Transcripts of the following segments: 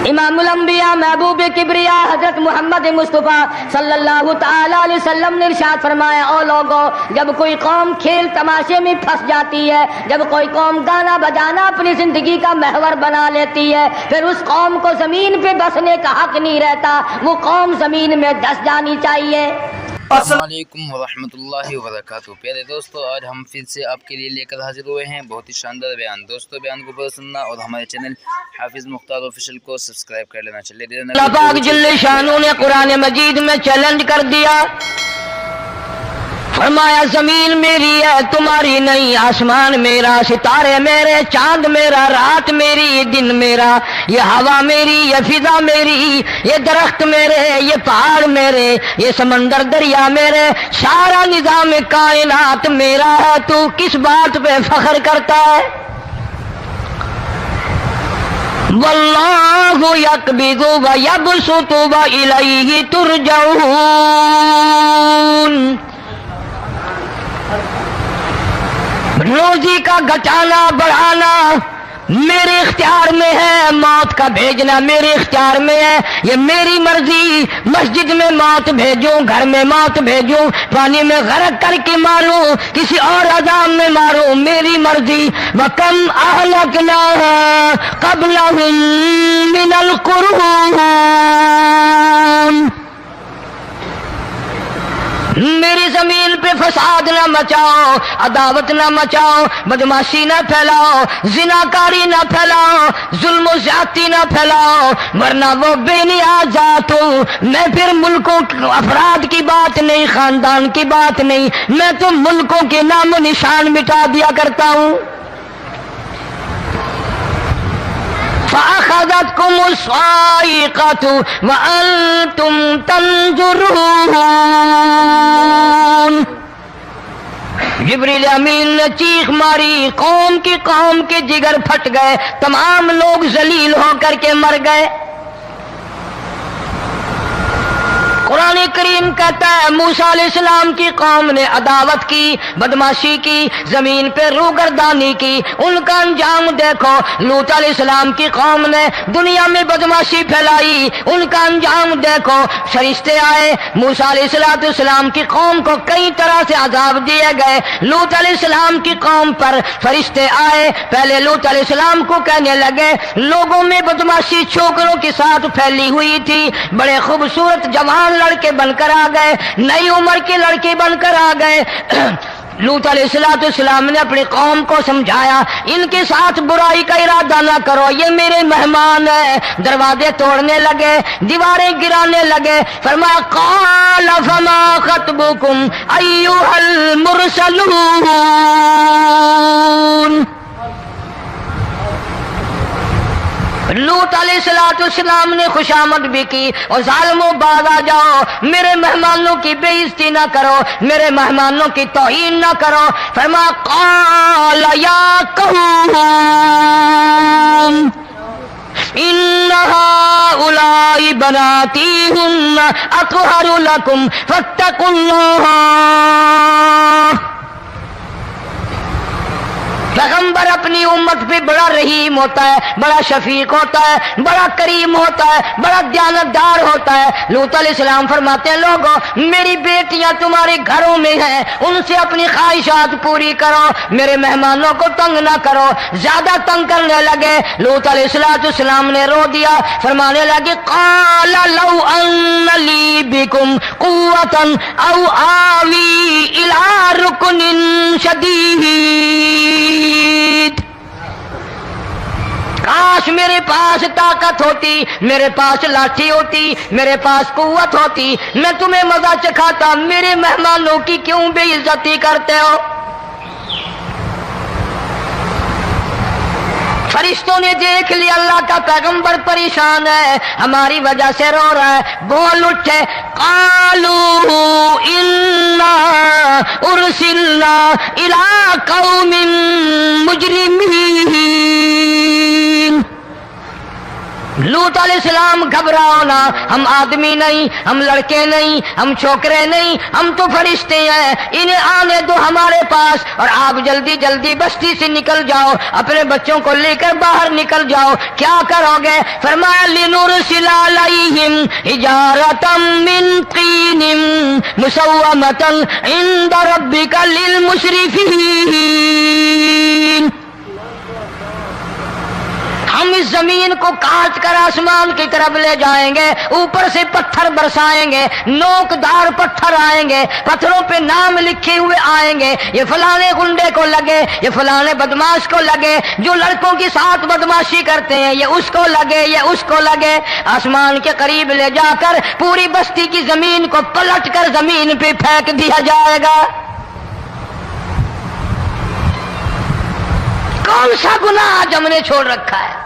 इमामुल अंबिया महबूब किबरिया हजरत मोहम्मद मुस्तफ़ा सल्लल्लाहु ताला अलैहि वसल्लम ने इरशाद फरमाया, ओ लोगों, जब कोई कौम खेल तमाशे में फंस जाती है, जब कोई कौम गाना बजाना अपनी जिंदगी का महवर बना लेती है, फिर उस कौम को जमीन पे बसने का हक नहीं रहता, वो कौम जमीन में धंस जानी चाहिए। अस्सलामुअलैकुम वरहमतुल्लाहि वबरकातुहू। प्यारे दोस्तों, आज हम फिर से आपके लिए लेकर हाजिर हुए हैं बहुत ही शानदार बयान। दोस्तों, बयान को पूरा सुनना और हमारे चैनल हाफिज मुख्तार ऑफिशियल को सब्सक्राइब कर लेना। चलिए अल्लाह पाक जल्ले शानू ने कुरान मजीद में चैलेंज कर दिया, फरमाया जमीन मेरी है तुम्हारी नहीं, आसमान मेरा, सितारे मेरे, चांद मेरा, रात मेरी, दिन मेरा, ये हवा मेरी, ये फिजा मेरी, ये दरख्त मेरे, ये पहाड़ मेरे, ये समंदर दरिया मेरे, सारा निजाम कायनात मेरा है। तू किस बात पे फख्र करता है? वल्लाहु यक़बिज़ु व यबसुतु व इलैहि तुरजऊन। रोजी का घटाना बढ़ाना मेरे इख्तियार में है, मौत का भेजना मेरे इख्तियार में है, ये मेरी मर्जी। मस्जिद में मौत भेजूं, घर में मौत भेजूं, पानी में गरक करके मारूं, किसी और अजाब में मारूं, मेरी मर्जी। वकम अहलकना क़ब्लहुम मिनल क़ुरून। मेरी जमीन पे फसाद ना मचाओ, अदावत ना मचाओ, बदमाशी ना फैलाओ, जिनाकारी ना फैलाओ, जुल्म ज्यादती ना फैलाओ, वरना वो बेनियाज जात हूं मैं। फिर मुल्कों अफराद की बात नहीं, खानदान की बात नहीं, मैं तो मुल्कों के नाम निशान मिटा दिया करता हूं। फ़अख़ज़तकुमुस साइक़तु व अंतुम तंज़ुरून। जिब्रील अमीन ने चीख मारी, कौम के जिगर फट गए, तमाम लोग जलील होकर के मर गए। कुरान करीम कहता है मूसा अलैहिस्सलाम की कौम ने अदावत की, बदमाशी की, जमीन पे रूगर्दानी की, उनका अंजाम देखो। लूत अलैहिस्सलाम की कौम ने दुनिया में बदमाशी फैलाई, उनका अंजाम देखो। फरिश्ते आए, मूसा अलैहिस्सलाम की कौम को कई तरह से अजाब दिए गए। लूत अलैहिस्सलाम की कौम पर फरिश्ते आए, पहले लूत अलैहिस्सलाम को कहने लगे, लोगों में बदमाशी छोकरों के साथ फैली हुई थी, बड़े खूबसूरत जवान लड़के बनकर आ गए, नई उम्र के लड़के बनकर आ गए। लूत अलैहिस्सलाम ने अपनी कौम को समझाया, इनके साथ बुराई का इरादा ना करो, ये मेरे मेहमान है। दरवाजे तोड़ने लगे, दीवारें गिराने लगे। फरमाया क़ाल फमा ख़त्बुकुम अय्युहल मुरसलून। लूत अलैहिस्सलाम ने खुशामद भी की, और ज़ालिमों बाज आ जाओ, मेरे मेहमानों की बेइज्जती ना करो, मेरे मेहमानों की तौहीन ना करो। फरमाया क़ाल या कौम इन्न हाउलाई बनाती हुन्ना अत्हरु लकुम फत्तकुल्लाह। पैगंबर अपनी उम्मत पे बड़ा रहीम होता है, बड़ा शफीक होता है, बड़ा करीम होता है, बड़ा दयानतदार होता है। लूत अलैहिस्सलाम फरमाते हैं, लोगों, मेरी बेटियां तुम्हारे घरों में हैं, उनसे अपनी ख्वाहिशात पूरी करो, मेरे मेहमानों को तंग ना करो। ज्यादा तंग करने लगे, लूत अलैहिस्सलाम ने रो दिया, फरमाने लगे क़ाल लौ अन्न ली बिकुम क़ुव्वतन औ आवी इला रुकनिन शदीद। काश मेरे पास ताकत होती, मेरे पास लाठी होती, मेरे पास कुव्वत होती, मैं तुम्हें मजा चखाता। मेरे मेहमानों की क्यों बेइज्जती करते हो? फरिश्तों ने देख लिया अल्लाह का पैगंबर परेशान है, हमारी वजह से रो रहा है, बोल उठे कालू इन्ना उरसिलना इला कौमिन मुजरिमीन। लूत अलैहिस्सलाम घबराओ ना, हम आदमी नहीं, हम लड़के नहीं, हम छोकरे नहीं, हम तो फरिश्ते हैं, इन्हें आने दो हमारे पास और आप जल्दी जल्दी बस्ती से निकल जाओ, अपने बच्चों को लेकर बाहर निकल जाओ। क्या करोगे? फरमाया लिनुरसिला अलैहिम हिजारतम मिन तीनिम मुसव्वमतन इंद रब्बिका लिल मुशरिफीन। हम इस जमीन को काट कर आसमान की तरफ ले जाएंगे, ऊपर से पत्थर बरसाएंगे, नोकदार पत्थर आएंगे, पत्थरों पे नाम लिखे हुए आएंगे, ये फलाने गुंडे को लगे, ये फलाने बदमाश को लगे, जो लड़कों के साथ बदमाशी करते हैं ये उसको लगे, ये उसको लगे। आसमान के करीब ले जाकर पूरी बस्ती की जमीन को पलट कर जमीन पे फेंक दिया जाएगा। कौन सा गुनाह आज हमने छोड़ रखा है?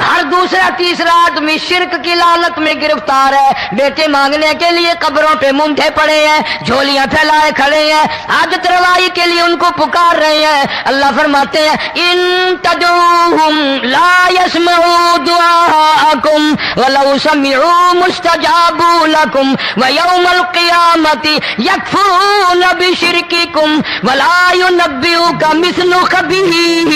हर दूसरा तीसरा आदमी शिर्क की लालत में गिरफ्तार है, बेटे मांगने के लिए कब्रों पे मुंडे पड़े हैं, झोलियां फैलाए खड़े हैं, आदत रवाई के लिए उनको पुकार रहे हैं। अल्लाह फरमाते हैं इन तदऊहुम ला यस्मऊ दुआकुम वलौ समिऊ मुस्तजाबू लकुम व यौमल क़ियामति यकफुरून बिशिरकिकुम वला युनब्बिउका मिस्लु खबीर।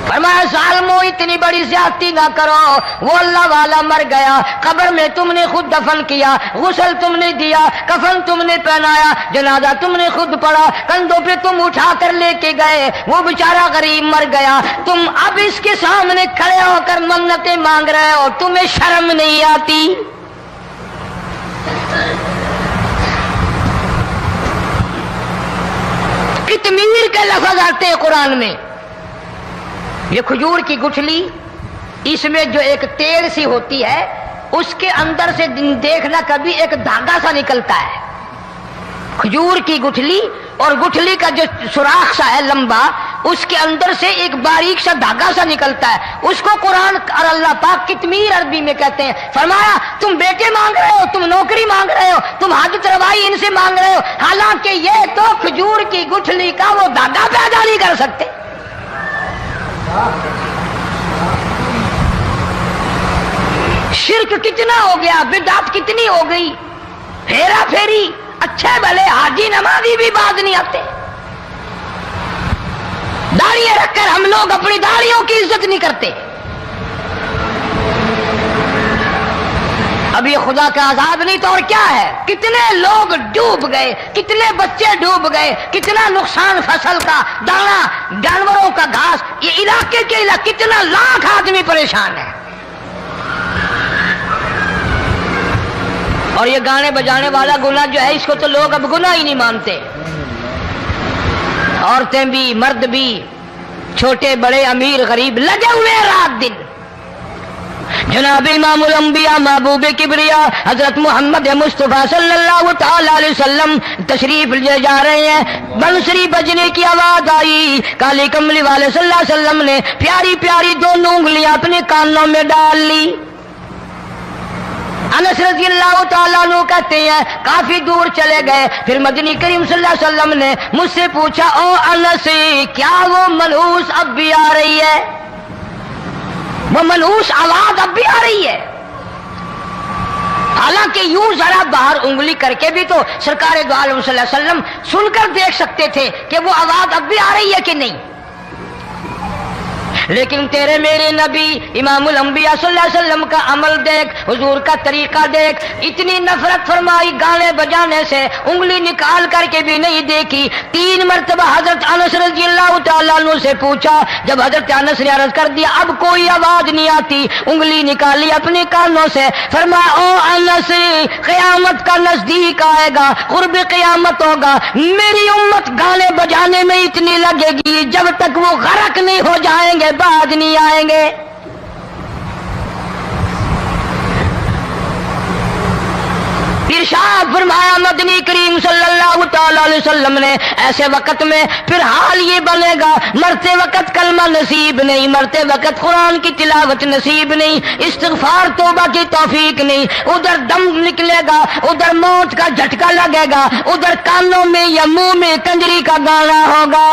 फरमाया जालिमो इतनी बड़ी ज्यादती ना करो, वो अल्लाह वाला मर गया, कब्र में तुमने खुद दफन किया, गुस्ल तुमने दिया, कफन तुमने पहनाया, जनाजा तुमने खुद पढ़ा, कंधों पे तुम उठा कर लेके गए, वो बेचारा गरीब मर गया, तुम अब इसके सामने खड़े होकर मन्नतें मांग रहे हो, तुम्हें शर्म नहीं आती? कितमीर के लफ्ज आते हैं कुरान में। ये खजूर की गुठली, इसमें जो एक तेल सी होती है, उसके अंदर से देखना कभी एक धागा सा निकलता है। खजूर की गुठली और गुठली का जो सुराख सा है लंबा, उसके अंदर से एक बारीक सा धागा सा निकलता है, उसको कुरान और अल्लाह पाक कितमीर अरबी में कहते हैं। फरमाया तुम बेटे मांग रहे हो, तुम नौकरी मांग रहे हो, तुम हाजत रवाई इनसे मांग रहे हो, हालांकि ये तो खजूर की गुठली का वो धागा पैदा नहीं कर सकते। शिर्क कितना हो गया, बिदअत कितनी हो गई, हेरा फेरी, अच्छे भले हाजी नमाजी भी बाज नहीं आते। दाढ़ियां रखकर हम लोग अपनी दाढ़ियों की इज्जत नहीं करते। अब ये खुदा का अजाब नहीं तो और क्या है? कितने लोग डूब गए, कितने बच्चे डूब गए, कितना नुकसान फसल का, दाना, जानवरों का घास, ये इलाके के इलाके कितना लाख आदमी परेशान है। और ये गाने बजाने वाला गुनाह जो है, इसको तो लोग अब गुनाह ही नहीं मानते। औरतें भी, मर्द भी, छोटे बड़े, अमीर गरीब लगे हुए रात दिन। जनाब इमामुल अंबिया महबूब किबरिया हजरत मोहम्मद मुस्तफा सल्लल्लाहु तआला अलैहि वसल्लम तशरीफ ले जा रहे हैं, बंसरी बजने की आवाज आई, काली कमली वाले सल्लल्लाहु अलैहि वसल्लम ने प्यारी प्यारी दोनों उंगलियां अपने कानों में डाल ली। अनस रज़ियल्लाहु तआला अन्हु कहते हैं काफी दूर चले गए, फिर मदनी करीम सल्लल्लाहु अलैहि वसल्लम ने मुझसे पूछा, ओ अनस क्या वो मनहूस अब भी आ रही है? वो मनहूस आवाज अब भी आ रही है? हालांकि यूं जरा बाहर उंगली करके भी तो सरकार दो आलम सल्लल्लाहु अलैहि वसल्लम सुनकर देख सकते थे कि वो आवाज अब भी आ रही है कि नहीं। लेकिन तेरे मेरे नबी इमामुल अंबिया सल्लल्लाहु अलैहि वसल्लम का अमल देख, हुजूर का तरीका देख, इतनी नफरत फरमाई गाने बजाने से, उंगली निकाल करके भी नहीं देखी। 3 मरतबा हजरत अनस रज़ियल्लाहु तआला अन्हु से पूछा, जब हजरत अनस ने अर्ज कर दिया अब कोई आवाज नहीं आती, उंगली निकाली अपने कानों से, फरमाया ओ अनस क़यामत का नजदीक आएगा, कुर्ब क़यामत होगा, मेरी उम्मत गाने बजाने में इतनी लगेगी जब तक वो गरक नहीं हो जाएंगे बाज नहीं आएंगे। इरशाद फरमाया मदनी करीम सल्लल्लाहु तआला अलैहि वसल्लम ने, ऐसे वक्त में फिर हाल ये बनेगा, मरते वक्त कलमा नसीब नहीं, मरते वक्त कुरान की तिलावत नसीब नहीं, इस्तिग़फ़ार तौबा की तौफीक नहीं, उधर दम निकलेगा, उधर मौत का झटका लगेगा, उधर कानों में या मुंह में कंजरी का गाना होगा।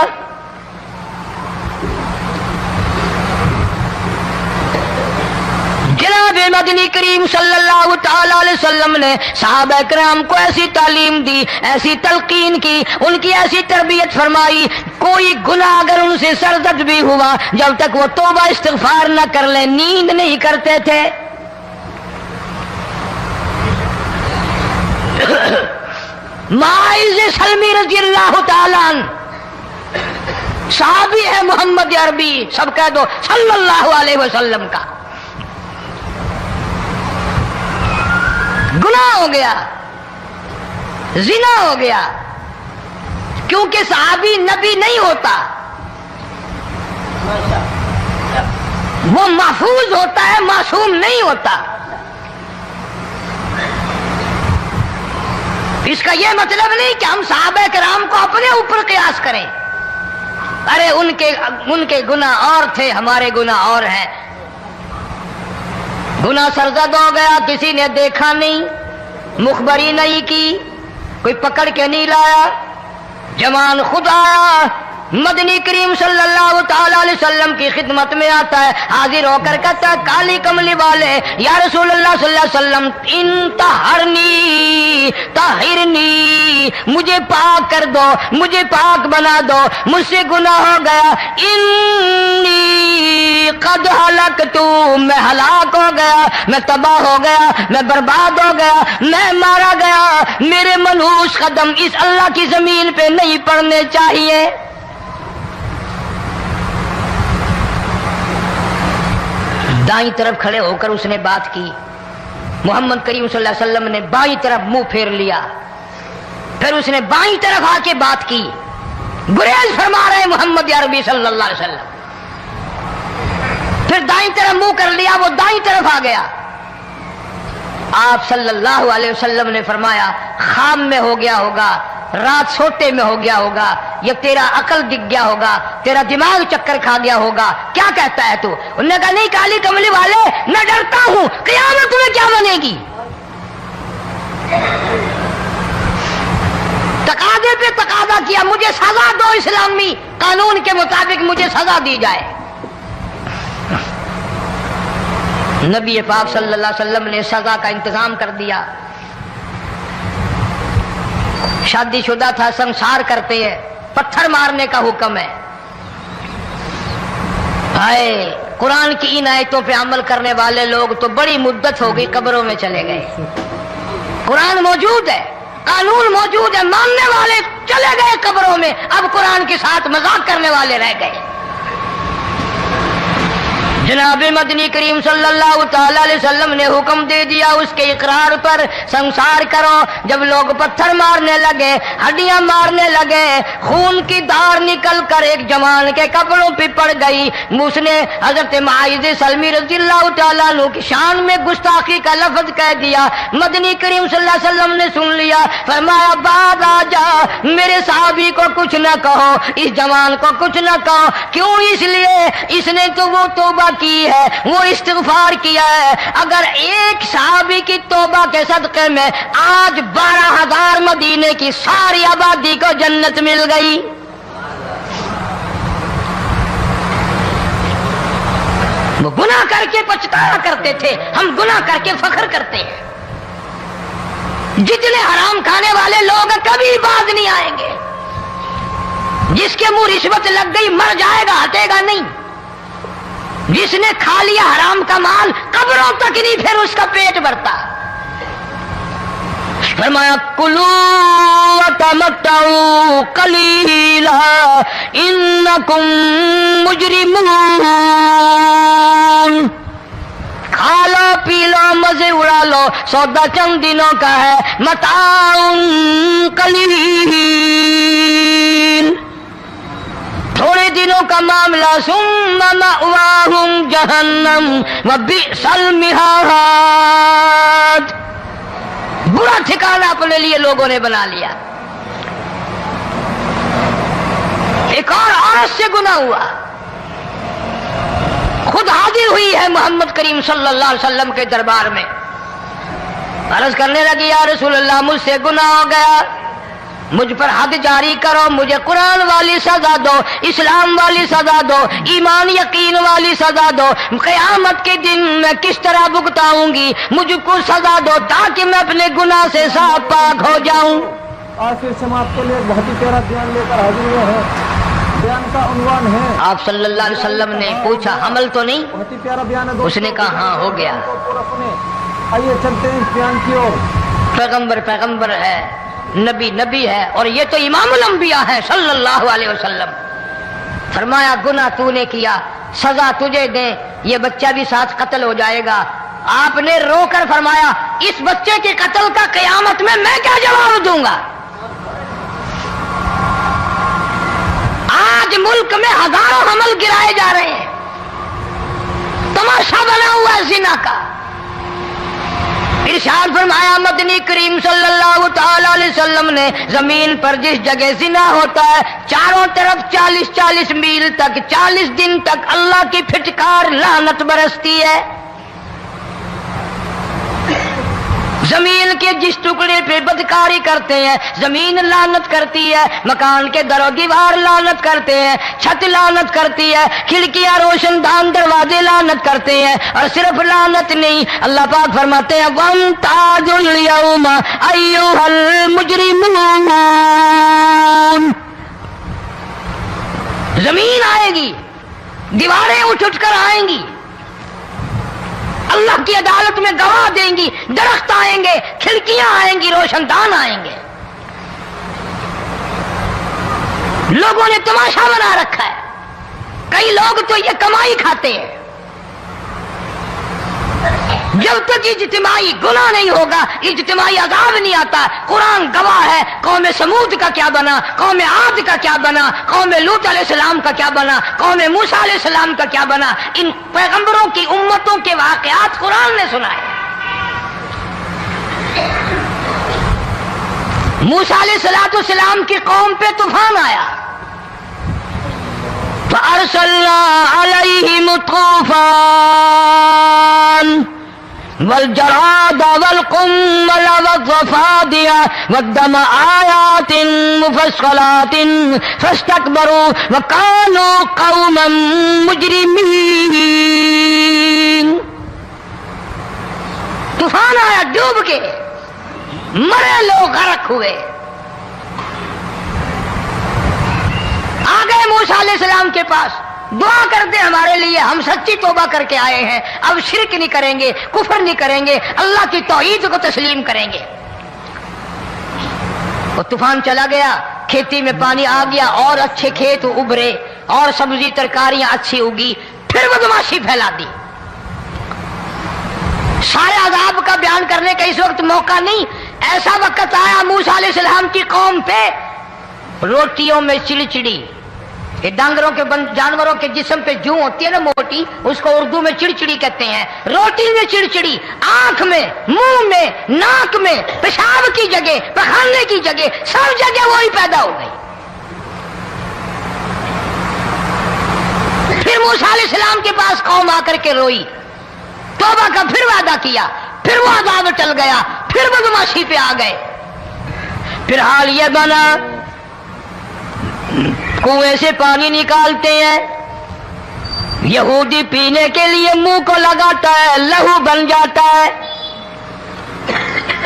مدنی کریم صلی اللہ تعالی علیہ وسلم نے صحابہ کرام کو ایسی تعلیم دی، ایسی تلقین کی، ان کی ایسی تربیت فرمائی، کوئی گناہ اگر ان سے سرزد بھی ہوا جب تک وہ توبہ استغفار نہ کر لیں نیند نہیں کرتے تھے۔ معاذ سلمی رضی اللہ تعالیٰ عنہ صحابی ہے محمد عربی، سب کہہ دو صلی اللہ علیہ وسلم کا، گناہ ہو گیا، زنا ہو گیا، کیونکہ صحابی نبی نہیں ہوتا، وہ محفوظ ہوتا ہے، معصوم نہیں ہوتا۔ اس کا یہ مطلب نہیں کہ ہم صحابہ کرام کو اپنے اوپر قیاس کریں، ارے ان کے گناہ اور تھے، ہمارے گناہ اور ہیں۔ گناہ سرزد ہو گیا، کسی نے دیکھا نہیں، مخبری نہیں کی، کوئی پکڑ کے نہیں لایا، جوان خود آیا، مدنی کریم صلی اللہ تعالی علیہ وسلم کی خدمت میں آتا ہے، حاضر ہو کر کہتا ہے کالی کملی والے یا رسول اللہ صلی اللہ علیہ وسلم انطہرنی طہرنی، مجھے پاک کر دو، مجھے پاک بنا دو، مجھ سے گناہ ہو گیا، انی قد ہلکت، میں ہلاک ہو گیا، میں تباہ ہو گیا، میں برباد ہو گیا، میں مارا گیا، میرے منحوس قدم اس اللہ کی زمین پہ نہیں پڑنے چاہیے۔ دائیں طرف کھڑے ہو کر اس نے بات کی، محمد کریم صلی اللہ علیہ وسلم نے بائیں طرف منہ پھیر لیا، پھر اس نے بائیں طرف آ کے بات کی، گریز فرما رہے محمد عربی صلی اللہ علیہ وسلم، پھر دائیں طرف منہ کر لیا، وہ دائیں طرف آ گیا۔ آپ صلی اللہ علیہ وسلم نے فرمایا خام میں ہو گیا ہوگا، رات سوتے میں ہو گیا ہوگا، یا تیرا عقل دکھ گیا ہوگا، تیرا دماغ چکر کھا گیا ہوگا، کیا کہتا ہے تو؟ انہوں نے کہا نہیں کالی کملی والے، میں ڈرتا ہوں قیامت میں کیا بنے گی۔ تقاضے پہ تقاضا کیا، مجھے سزا دو، اسلامی قانون کے مطابق مجھے سزا دی جائے۔ نبی پاک صلی اللہ علیہ وسلم نے سزا کا انتظام کر دیا۔ شادی شدہ تھا، سنسار کرتے ہیں، پتھر مارنے کا حکم ہے۔ ہائے قرآن کی ان آیتوں پہ عمل کرنے والے لوگ تو بڑی مدت ہو گئی قبروں میں چلے گئے۔ قرآن موجود ہے، قانون موجود ہے، ماننے والے چلے گئے قبروں میں، اب قرآن کے ساتھ مذاق کرنے والے رہ گئے۔ جناب مدنی کریم صلی اللہ تعالی علیہ وسلم نے حکم دے دیا اس کے اقرار پر سنسار کرو۔ جب لوگ پتھر مارنے لگے، ہڈیاں مارنے لگے، خون کی دھار نکل کر ایک جوان کے کپڑوں پہ پڑ گئی، اس نے حضرت معاذ سلمی رضی اللہ تعالیٰ عنہ کی شان میں گستاخی کا لفظ کہہ دیا۔ مدنی کریم صلی اللہ علیہ وسلم نے سن لیا، فرمایا بعد آ جا، میرے صحابی کو کچھ نہ کہو، اس جوان کو کچھ نہ کہو۔ کیوں؟ اس لیے اس نے تو وہ توبہ کی ہے، وہ استغفار کیا ہے۔ اگر ایک صحابی کی توبہ کے صدقے میں آج 12,000 مدینے کی ساری آبادی کو جنت مل گئی۔ وہ گناہ کر کے پچھتایا کرتے تھے، ہم گناہ کر کے فخر کرتے ہیں۔ جتنے حرام کھانے والے لوگ کبھی باز نہیں آئیں گے۔ جس کے منہ رشوت لگ گئی مر جائے گا، ہٹے گا نہیں۔ جس نے کھا لیا حرام کا مال قبروں تک نہیں پھر اس کا پیٹ بھرتا۔ فرمایا کلو وتمتعوا قلیلا انکم مجرمون، کھا لو پی لو مزے اڑا لو، سودا چند دنوں کا ہے، متاع قلیل، تھوڑے دنوں کا معاملہ، ثم مأواہم جہنم وبئس المہاد، برا ٹھکانہ اپنے لیے لوگوں نے بنا لیا۔ ایک اور عورت سے گناہ ہوا، خود حاضر ہوئی ہے محمد کریم صلی اللہ علیہ وسلم کے دربار میں، عرض کرنے لگی یا رسول اللہ مجھ سے گناہ ہو گیا، مجھ پر حد جاری کرو، مجھے قرآن والی سزا دو، اسلام والی سزا دو، ایمان یقین والی سزا دو، قیامت کے دن میں کس طرح بھگتاؤں گی، مجھ کو سزا دو تاکہ میں اپنے گناہ سے صاف پاک ہو جاؤں۔ آخر سماعت کے لیے بہت ہی پیارا بیان لے کر حاضر ہوئے ہیں۔ بیان کا عنوان ہے، آپ صلی اللہ علیہ وسلم نے پوچھا حمل تو نہیں؟ بہت ہی پیارا بیان ہے، اس نے کہا ہاں ہو گیا۔ پورا سنیں۔ آئیے چلتے ہیں اس بیان کی اور۔ پیغمبر ہے، نبی ہے، اور یہ تو امام الانبیاء ہے صلی اللہ علیہ وسلم۔ فرمایا گناہ تو نے کیا، سزا تجھے دیں، یہ بچہ بھی ساتھ قتل ہو جائے گا۔ آپ نے رو کر فرمایا اس بچے کے قتل کا قیامت میں کیا جواب دوں گا؟ آج ملک میں ہزاروں حمل گرائے جا رہے ہیں، تماشا بنا ہوا ہے زنا کا۔ ارشاد فرمایا مدنی کریم صلی اللہ تعالی علیہ وسلم نے زمین پر جس جگہ زنا ہوتا ہے چاروں طرف 40 میل تک 40 دن تک اللہ کی پھٹکار لعنت برستی ہے۔ زمین کے جس ٹکڑے پہ بدکاری کرتے ہیں زمین لعنت کرتی ہے، مکان کے در و دیوار لعنت کرتے ہیں، چھت لعنت کرتی ہے، کھڑکیاں روشن دان دروازے لعنت کرتے ہیں، اور صرف لعنت نہیں، اللہ پاک فرماتے ہیں وَامْتَازُوا الْيَوْمَ أَيُّهَا الْمُجْرِمُونَ۔ زمین آئے گی، دیواریں اٹھ کر آئیں گی، اللہ کی عدالت میں گواہ دیں گی، درخت آئیں گے، کھڑکیاں آئیں گی، روشن دان آئیں گے۔ لوگوں نے تماشا بنا رکھا ہے، کئی لوگ تو یہ کمائی کھاتے ہیں۔ جب تک اجتماعی گناہ نہیں ہوگا اجتماعی عذاب نہیں آتا۔ قرآن گواہ ہے، قوم سمود کا کیا بنا، قوم عاد کا کیا بنا، قوم لوط علیہ السلام کا کیا بنا، قوم موسیٰ علیہ السلام کا کیا بنا۔ ان پیغمبروں کی امتوں کے واقعات قرآن نے سنائے۔ موسیٰ علیہ السلام کی قوم پہ طوفان آیا، فَأَرْسَلْنَا عَلَيْهِمُ الطُّوفَانَ والجراد والقمل والضفادع والدم آيات مفصلات فاستكبروا وكانوا قوما مجرمين۔ طوفان آیا، ڈوب کے مرے لوگ غرق ہوئے۔ آ گئے موسیٰ علیہ السلام کے پاس، دعا کر دے ہمارے لیے، ہم سچی توبہ کر کے آئے ہیں، اب شرک نہیں کریں گے، کفر نہیں کریں گے، اللہ کی توحید کو تسلیم کریں گے۔ وہ طوفان چلا گیا، کھیتی میں پانی آ گیا، اور اچھے کھیت ابھرے، اور سبزی ترکاریاں اچھی اگی، پھر بدماشی پھیلا دی۔ سارے عذاب کا بیان کرنے کا اس وقت موقع نہیں، ایسا وقت آیا موسیٰ علیہ السلام کی قوم پہ روٹیوں میں چڑچڑی، یہ ڈانگروں کے جانوروں کے جسم پہ جوں ہوتی ہے نا موٹی، اس کو اردو میں چڑچڑی کہتے ہیں۔ روٹی میں چڑچڑی، آنکھ میں، منہ میں، ناک میں، پیشاب کی جگہ، پخانے کی جگہ، سب جگہ وہی پیدا ہو گئی۔ پھر موسیٰ علیہ السلام کے پاس قوم آ کر کے روئی، توبہ کا پھر وعدہ کیا، پھر وہ عذاب ٹل گیا، پھر بدماشی پہ آ گئے۔ پھر حال یہ بنا کنویں سے پانی نکالتے ہیں، یہودی پینے کے لیے منہ کو لگاتا ہے، لہو بن جاتا ہے۔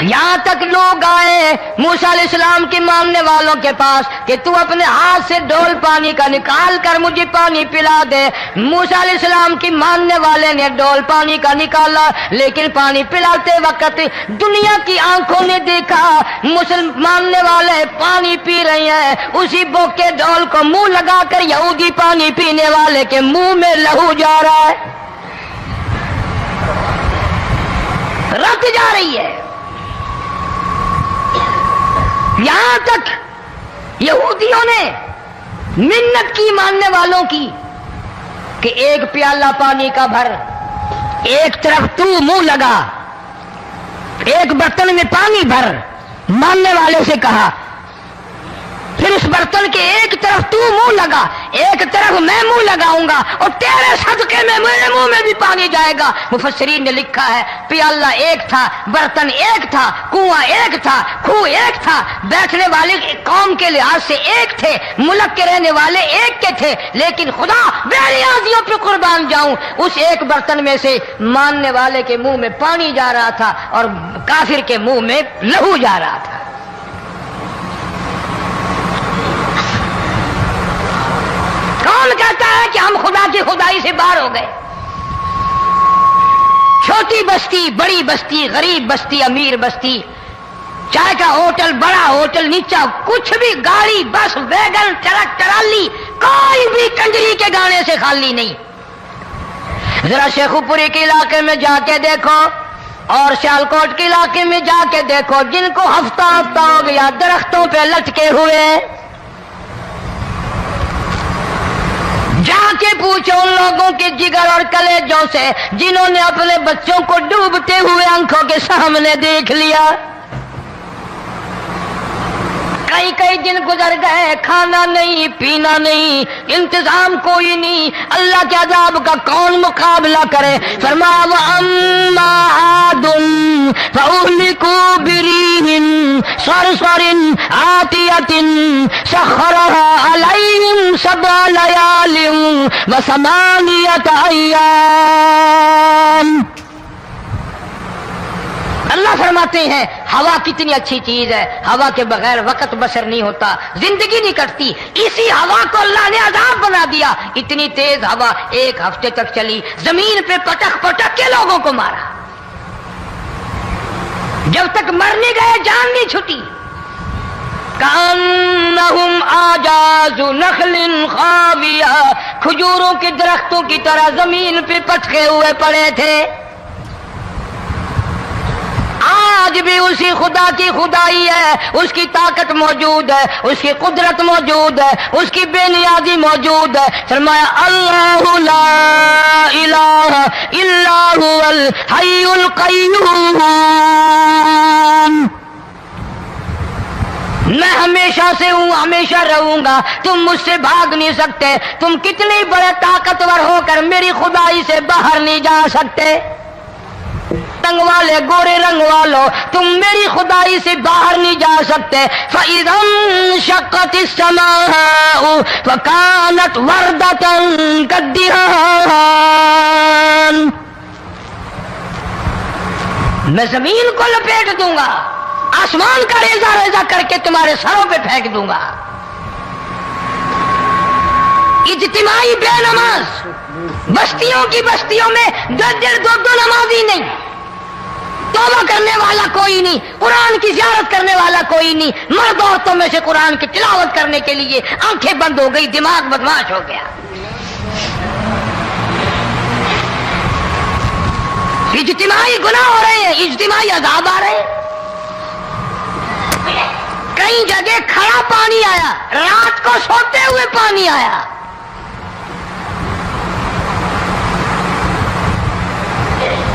یہاں تک لوگ آئے موسیٰ علیہ السلام کے ماننے والوں کے پاس کہ تو اپنے ہاتھ سے ڈول پانی کا نکال کر مجھے پانی پلا دے۔ موسیٰ علیہ السلام کی ماننے والے نے ڈول پانی کا نکالا، لیکن پانی پلاتے وقت دنیا کی آنکھوں نے دیکھا ماننے والے پانی پی رہے ہیں، اسی بوک کے ڈول کو منہ لگا کر یہودی پانی پینے والے کے منہ میں لہو جا رہا ہے، رت جا رہی ہے۔ یہاں تک یہودیوں نے منت کی ماننے والوں کی کہ ایک پیالہ پانی کا بھر، ایک طرف تو منہ لگا، ایک برتن میں پانی بھر۔ ماننے والے سے کہا फिर इस बर्तन के एक तरफ तू मुंह लगा, एक तरफ मैं मुंह लगाऊंगा और तेरे सदके में मेरे मुंह में भी पानी जाएगा। मुफस्सिरीन ने लिखा है प्याला एक था, बर्तन एक था, कुआं एक था, खूह एक था, बैठने वाले कौम के लिहाज से एक थे, मुल्क के रहने वाले एक के थे, लेकिन खुदा बेनियाजियों पे कुर्बान जाऊं, उस एक बर्तन में से मानने वाले के मुंह में पानी जा रहा था और काफिर के मुंह में लहू जा रहा था। कौन कहता है कि हम खुदा की खुदाई से बाहर हो गए? छोटी बस्ती, बड़ी बस्ती, गरीब बस्ती, अमीर बस्ती, चाय का होटल, बड़ा होटल, नीचा कुछ भी, गाड़ी, बस, वैगन, ट्रक, ट्राली, कोई भी कंजरी के गाने से खाली नहीं। जरा शेखुपुरी के इलाके में जाके देखो और सियालकोट के इलाके में जाके देखो, जिनको हफ्ता हफ्ता हो गया दरख्तों पे लटके हुए, जाके पूछो उन लोगों के जिगर और कलेजों से जिन्होंने अपने बच्चों को डूबते हुए आंखों के सामने देख लिया। कई कई दिन गुजर गए, खाना नहीं, पीना नहीं, इंतजाम कोई नहीं, अल्लाह के अजाब का कौन मुकाबला करे? फरमाया व अम्मा आदुन फउहलिकू बिरीहिन सरसरिन आतियतिन सखरहा अलैहिम सबअ लयालिन व समानियत अय्याम। अल्लाह फरमाते हैं हवा कितनी अच्छी चीज है, हवा के बगैर वक्त बसर नहीं होता, जिंदगी नहीं कटती। इसी हवा को अल्लाह ने अजाब बना दिया। इतनी तेज हवा एक हफ्ते तक चली, जमीन पे पटक पटक के लोगों को मारा, जब तक मर नहीं गए जान नहीं छुटी। कान्नहुम आजाजु नखलिन खाविया, खजूरों के दरख्तों की तरह जमीन पे पटके हुए पड़े थे। आज भी उसी खुदा की खुदाई है, उसकी ताकत मौजूद है, उसकी कुदरत मौजूद है, उसकी बेनियाजी मौजूद है। फरमाया अल्लाहु ला इलाहा इल्ला हुवल हय्युल क़य्यूम। मैं हमेशा से हूं, हमेशा रहूंगा, तुम मुझसे भाग नहीं सकते। तुम कितने बड़े ताकतवर होकर मेरी खुदाई से बाहर नहीं जा सकते। रंग वाले, गोरे रंग वालों, तुम मेरी खुदाई से बाहर नहीं जा सकते। फ़इज़न शक़्क़तिस समाउ फ़कानत वर्दतन कद्दिहान। मैं जमीन को लपेट दूंगा, आसमान का रेजा रेजा करके तुम्हारे सरों पे फेंक दूंगा। इज्तिमाई बेनमाज, बस्तियों की बस्तियों में 10 दो नमाजी नहीं, तौबा करने वाला कोई नहीं, कुरान की ज़ियारत करने वाला कोई नहीं। मर्द औरतों में से कुरान की तिलावत करने के लिए आंखें बंद हो गई, दिमाग बदमाश हो गया। इज्तिमाई गुनाह हो रहे हैं, इज्तिमाई अज़ाब आ रहे हैं। कई जगह खड़ा पानी आया, रात को सोते हुए पानी आया।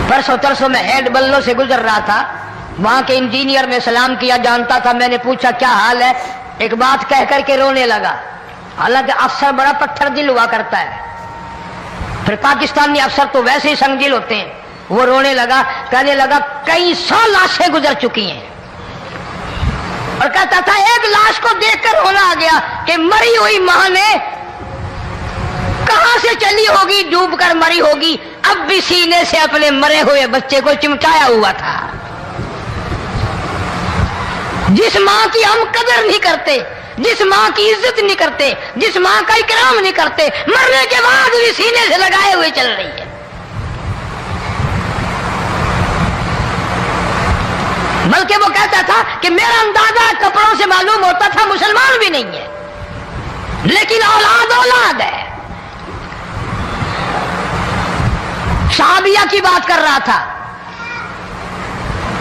परसों तरसों में हेड बल्लो से गुजर रहा था, वहां के इंजीनियर ने सलाम किया, जानता था। मैंने पूछा क्या हाल है, एक बात कह करके रोने लगा। हालांकि अफसर बड़ा पत्थर दिल हुआ करता है, फिर पाकिस्तानी अफसर तो वैसे ही संगदिल होते हैं। वो रोने लगा, कहने लगा कई 100 लाशें गुजर चुकी हैं, और कहता था एक लाश को देखकर रोना आ गया कि मरी हुई मां ने कहां से चली होगी, डूब कर मरी होगी, अब भी सीने से अपने मरे हुए बच्चे को चिमटाया हुआ था। जिस मां की हम कदर नहीं करते, जिस मां की इज्जत नहीं करते, जिस मां का इकराम नहीं करते, मरने के बाद भी सीने से लगाए हुए चल रही है। बल्कि वो कहता था कि मेरा अंदाजा कपड़ों से मालूम होता था मुसलमान भी नहीं है, लेकिन औलाद औलाद है। सहाबिया की बात कर रहा था,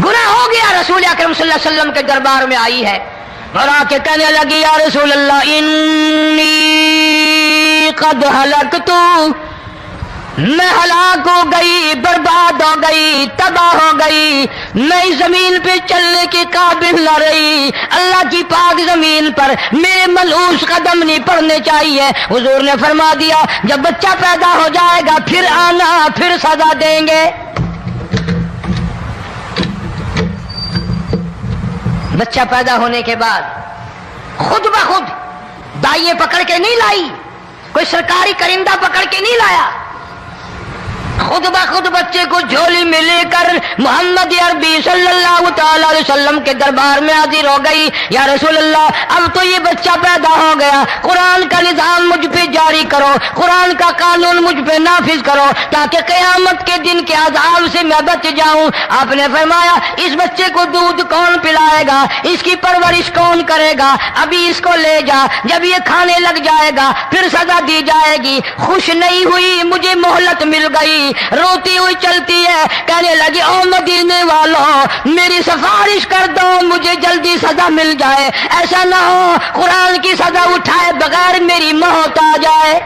गुनाह हो गया, रसूल अकरम सल्लल्लाहु अलैहि वसल्लम के दरबार में आई है और आके कहने लगी या रसूल अल्लाह इन्नी कद हलकतु میں ہلاک ہو گئی، برباد ہو گئی، تباہ ہو گئی، میں اس زمین پہ چلنے کے قابل نہ رہی، اللہ کی پاک زمین پر میرے ملعوس قدم نہیں پڑنے چاہیے۔ حضور نے فرما دیا جب بچہ پیدا ہو جائے گا پھر آنا، پھر سزا دیں گے۔ بچہ پیدا ہونے کے بعد خود بخود دائیں پکڑ کے نہیں لائی، کوئی سرکاری کرندہ پکڑ کے نہیں لایا، خود بخود بچے کو جھولی میں لے کر محمد عربی صلی اللہ تعالی علیہ وسلم کے دربار میں حاضر ہو گئی۔ یا رسول اللہ اب تو یہ بچہ پیدا ہو گیا، قرآن کا نظام مجھ پہ جاری کرو، قرآن کا قانون مجھ پہ نافذ کرو تاکہ قیامت کے دن کے عذاب سے میں بچ جاؤں۔ آپ نے فرمایا اس بچے کو دودھ کون پلائے گا، اس کی پرورش کون کرے گا، ابھی اس کو لے جا، جب یہ کھانے لگ جائے گا پھر سزا دی جائے گی۔ خوش نہیں ہوئی، مجھے مہلت مل گئی، روتی ہوئی چلتی ہے، کہنے لگی او مدینے والوں میری سفارش کر دو، مجھے جلدی سزا مل جائے، ایسا نہ ہو قرآن کی سزا اٹھائے بغیر میری موت آ جائے۔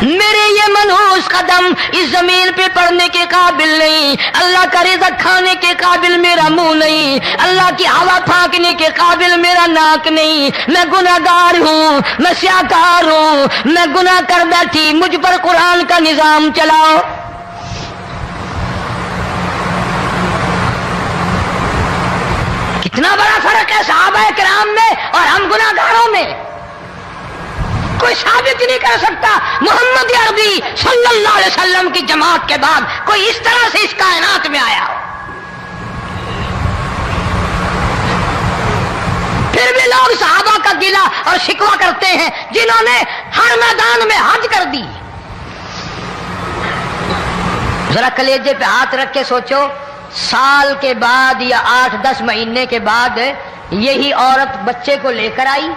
میرے یہ منحوس قدم اس زمین پہ پڑنے کے قابل نہیں، اللہ کا رزق کھانے کے قابل میرا منہ نہیں، اللہ کی ہوا پھانکنے کے قابل میرا ناک نہیں، میں گناہگار ہوں، میں سیاکار ہوں، میں گناہ کر بیٹھی، مجھ پر قرآن کا نظام چلاؤ۔ کتنا بڑا فرق ہے صحابہ کرام میں اور ہم گناہگاروں میں، کوئی ثابت نہیں کر سکتا محمد عربی صلی اللہ علیہ وسلم کی جماعت کے بعد کوئی اس طرح سے اس کائنات میں آیا ہو۔ پھر بھی لوگ صحابہ کا گلہ اور شکوہ کرتے ہیں جنہوں نے ہر میدان میں حج کر دی۔ ذرا کلیجے پہ ہاتھ رکھ کے سوچو، سال کے بعد یا 8-10 مہینے کے بعد یہی عورت بچے کو لے کر آئی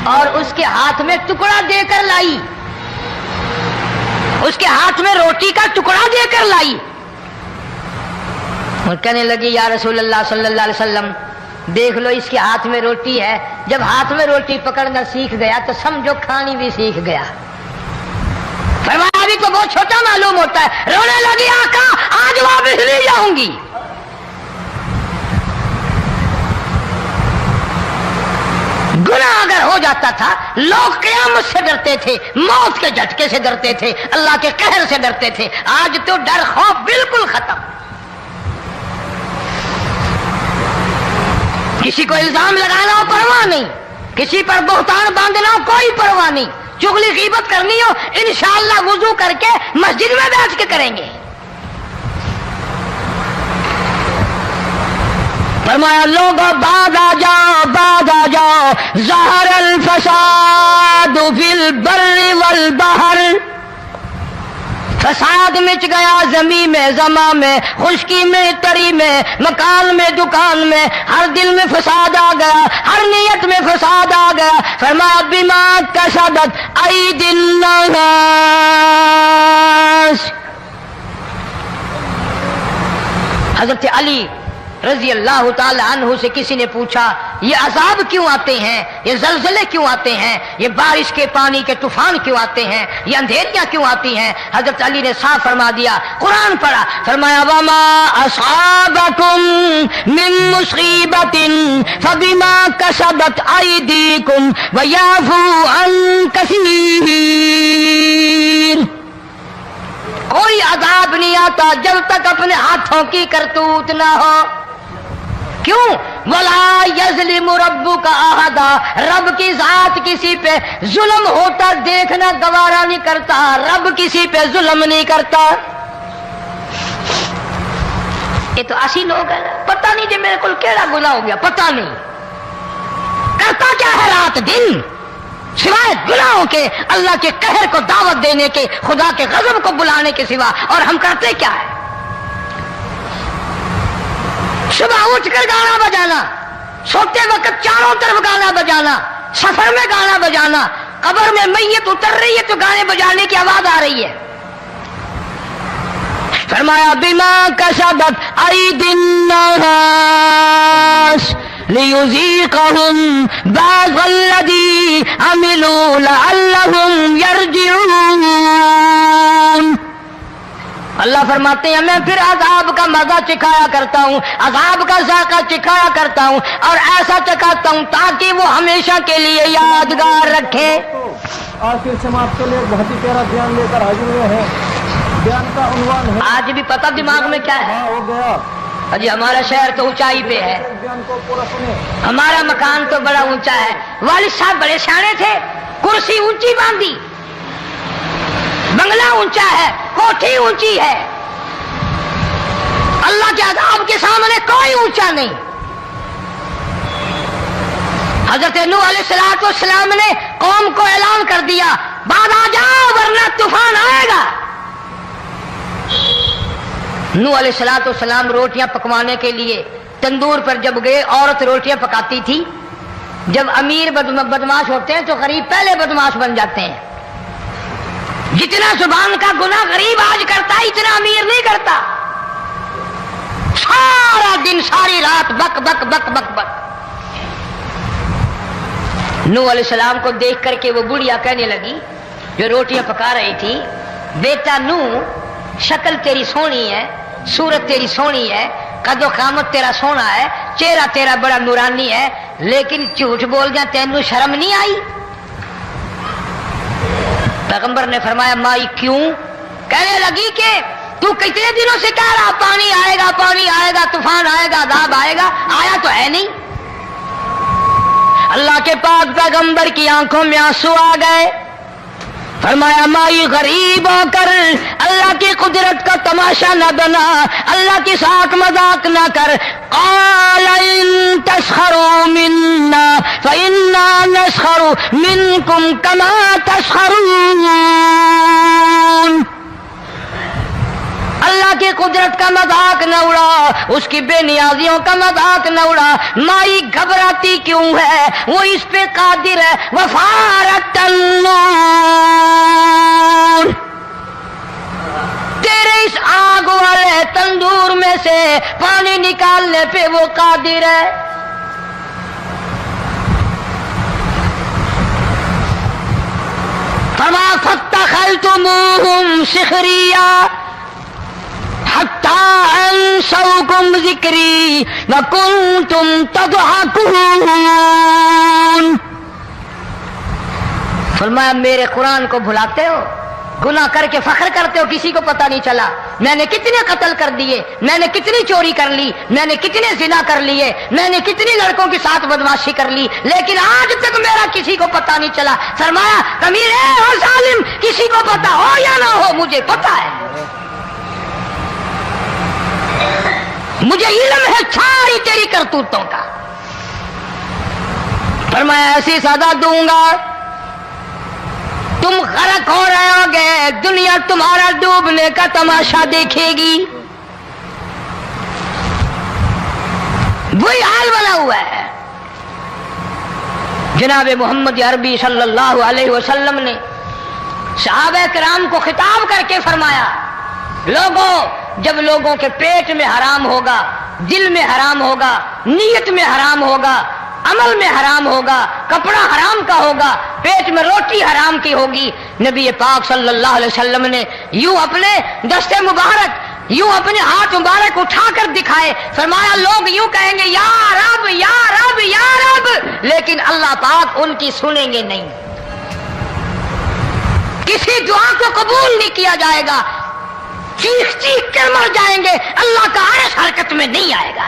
اور اس کے ہاتھ میں ٹکڑا دے کر لائی، اس کے ہاتھ میں روٹی کا ٹکڑا دے کر لائی اور کہنے لگی یا رسول اللہ صلی اللہ علیہ وسلم دیکھ لو اس کے ہاتھ میں روٹی ہے، جب ہاتھ میں روٹی پکڑنا سیکھ گیا تو سمجھو کھانی بھی سیکھ گیا۔ فرمایا ابھی تو بہت چھوٹا معلوم ہوتا ہے، رونے لگی آقا آج واپس لے جاؤں گی۔ گناہ اگر ہو جاتا تھا لوگ قیامت سے ڈرتے تھے، موت کے جھٹکے سے ڈرتے تھے، اللہ کے قہر سے ڈرتے تھے، آج تو ڈر خوف بالکل ختم۔ کسی کو الزام لگانا ہو پرواہ نہیں، کسی پر بہتان باندھنا ہو کوئی پرواہ نہیں، چغلی غیبت کرنی ہو انشاءاللہ وضو کر کے مسجد میں بیٹھ کے کریں گے۔ فرمایا لوگوں بعد آ جاؤ، بعد آ جاؤ، ظہر الفساد فی البر والبحر، فساد مچ گیا زمین میں، زماں میں، خشکی میں، تری میں، مکان میں، دکان میں، ہر دل میں فساد آ گیا، ہر نیت میں فساد آ گیا۔ فرمایا بما کسبت ایدی الناس، حضرت علی رضی اللہ تعالی عنہ سے کسی نے پوچھا یہ عذاب کیوں آتے ہیں، یہ زلزلے کیوں آتے ہیں، یہ بارش کے پانی کے طوفان کیوں آتے ہیں، یہ اندھیریاں کیوں آتی ہیں؟ حضرت علی نے صاف فرما دیا، قرآن پڑھا، فرمایا وما اصابکم من مصیبت فبما کسبت ایدیکم ویعفو عن کثیر۔ کوئی عذاب نہیں آتا جب تک اپنے ہاتھوں کی کرتوت نہ ہو۔ کیوں؟ وَلَا يَظْلِمُ رَبُّكَ أَحَدًا، رب کی ذات کسی پہ ظلم ہوتا دیکھنا گوارا نہیں کرتا، رب کسی پہ ظلم نہیں کرتا۔ یہ تو ایسی لوگ ہیں پتہ نہیں جی میرے کو کیڑا گناہ ہو گیا، پتہ نہیں کرتا کیا ہے رات دن سوائے گناہوں کے، اللہ کے قہر کو دعوت دینے کے، خدا کے غضب کو بلانے کے سوا، اور ہم کرتے کیا ہے؟ صبح اٹھ کر گانا بجانا، سوتے وقت چاروں طرف گانا بجانا، سفر میں گانا بجانا، قبر میں میت اتر رہی ہے تو گانے بجانے کی آواز آ رہی ہے۔ فرمایا بما کسبت ایدی الناس लियुज़ीक़हुम बाज़ल्लज़ी अमिलू लअल्लहुम यरजिऊन। अल्लाह फरमाते हैं मैं फिर अजाब का मजा चिखाया करता हूँ, अजाब का जायका चिखाया करता हूँ और ऐसा चखाता हूँ ताकि वो हमेशा के लिए यादगार रखे। तो आज फिर से हम आपके लिए एक बहुत ही प्यारा बयान लेकर हाजिर हुए हैं। बयान का उन्वान है, आज भी पता दिमाग में क्या है? हाँ हो गया। अजी हमारा शहर तो ऊंचाई पे है, बयान को पूरा सुने। हमारा मकान तो बड़ा ऊंचा है। वालिद साहब बड़े सियाने थे, कुर्सी ऊंची बांधी, बंगला ऊंचा है, कोठी ऊंची है। अल्लाह के अज़ाब के सामने कोई ऊंचा नहीं। हजरत नूह अलैहिस्सलाम ने कौम को ऐलान कर दिया, बाद आ जाओ वरना तूफान आएगा। नूह अलैहिस्सलाम रोटियां पकवाने के लिए तंदूर पर जब गए, औरत रोटियां पकाती थी। जब अमीर बदमाश होते हैं तो गरीब पहले बदमाश बन जाते हैं। जितना जुबान का गुनाह गरीब आज करता है इतना अमीर नहीं करता। सारा दिन सारी रात बक बक बक बक बक। नूह अलैहिस्सलाम को देख करके वो बुढ़िया कहने लगी जो रोटियां पका रही थी, बेटा नूह शक्ल तेरी सोहनी है, सूरत तेरी सोहनी है, कदो कामत तेरा सोना है, चेहरा तेरा बड़ा नूरानी है, लेकिन झूठ बोल जा तेनू शर्म नहीं आई? पैगंबर ने फरमाया माई क्यों? कहने लगी कि तू कितने दिनों से कह रहा पानी आएगा, तूफान आएगा, अज़ाब आएगा, आया तो है नहीं। अल्लाह के पाक पैगंबर की आंखों में आंसू आ गए। फरमाया माई गरीब होकर अल्लाह की कुदरत का तमाशा न बना, अल्लाह के साथ मजाक न कर। क़ाल इन तस्खरू मिन्ना फ़इन्ना नस्खरू मिनकुम कमा तस्खरून। अल्लाह की कुदरत का मजाक न उड़ा, उसकी बेनियाजियों का मजाक न उड़ा। माई घबराती क्यों है? वो इस पे कादिर है। वफ़ारतन नूर, तेरे इस आग वाले तंदूर में से पानी निकालने पे वो कादिर है। फरमा फत्तखल्तुमूहुम सिखरिया हत्ता अंसौकुम ज़िक्री व कुंतुम तज़हकून। फरमाया मेरे कुरान को भुलाते हो, गुनाह करके फख्र करते हो, किसी को पता नहीं चला। मैंने कितने कत्ल कर दिए, मैंने कितनी चोरी कर ली, मैंने कितने जिना कर लिए, मैंने कितनी लड़कों के साथ बदमाशी कर ली, लेकिन आज तक मेरा किसी को पता नहीं चला। फरमाया कमीने और जालिम, किसी को पता हो या ना हो मुझे पता है, मुझे इल्म है सारी तेरी करतूतों का। फरमाया ऐसी सजा दूंगा तुम गरक हो रहे होगे, दुनिया तुम्हारा डूबने का तमाशा देखेगी। वही हाल बना हुआ है। जनाब मोहम्मद अरबी सल्लल्लाहु अलैहि वसल्लम ने सहाबा किराम को खिताब करके फरमाया, लोगों जब लोगों के पेट में हराम होगा, दिल में हराम होगा, नीयत में हराम होगा, अमल में हराम होगा, कपड़ा हराम का होगा, पेट में रोटी हराम की होगी, नबी पाक सल्लल्लाहु अलैहि वसल्लम ने यूं अपने दस्ते मुबारक, यूं अपने हाथ मुबारक उठाकर दिखाए। फरमाया लोग यूं कहेंगे या रब या रब या रब, लेकिन अल्लाह पाक उनकी सुनेंगे नहीं, किसी दुआ को कबूल नहीं किया जाएगा, चीख चीख कर मर जाएंगे, अल्लाह का अर्श हरकत में नहीं आएगा।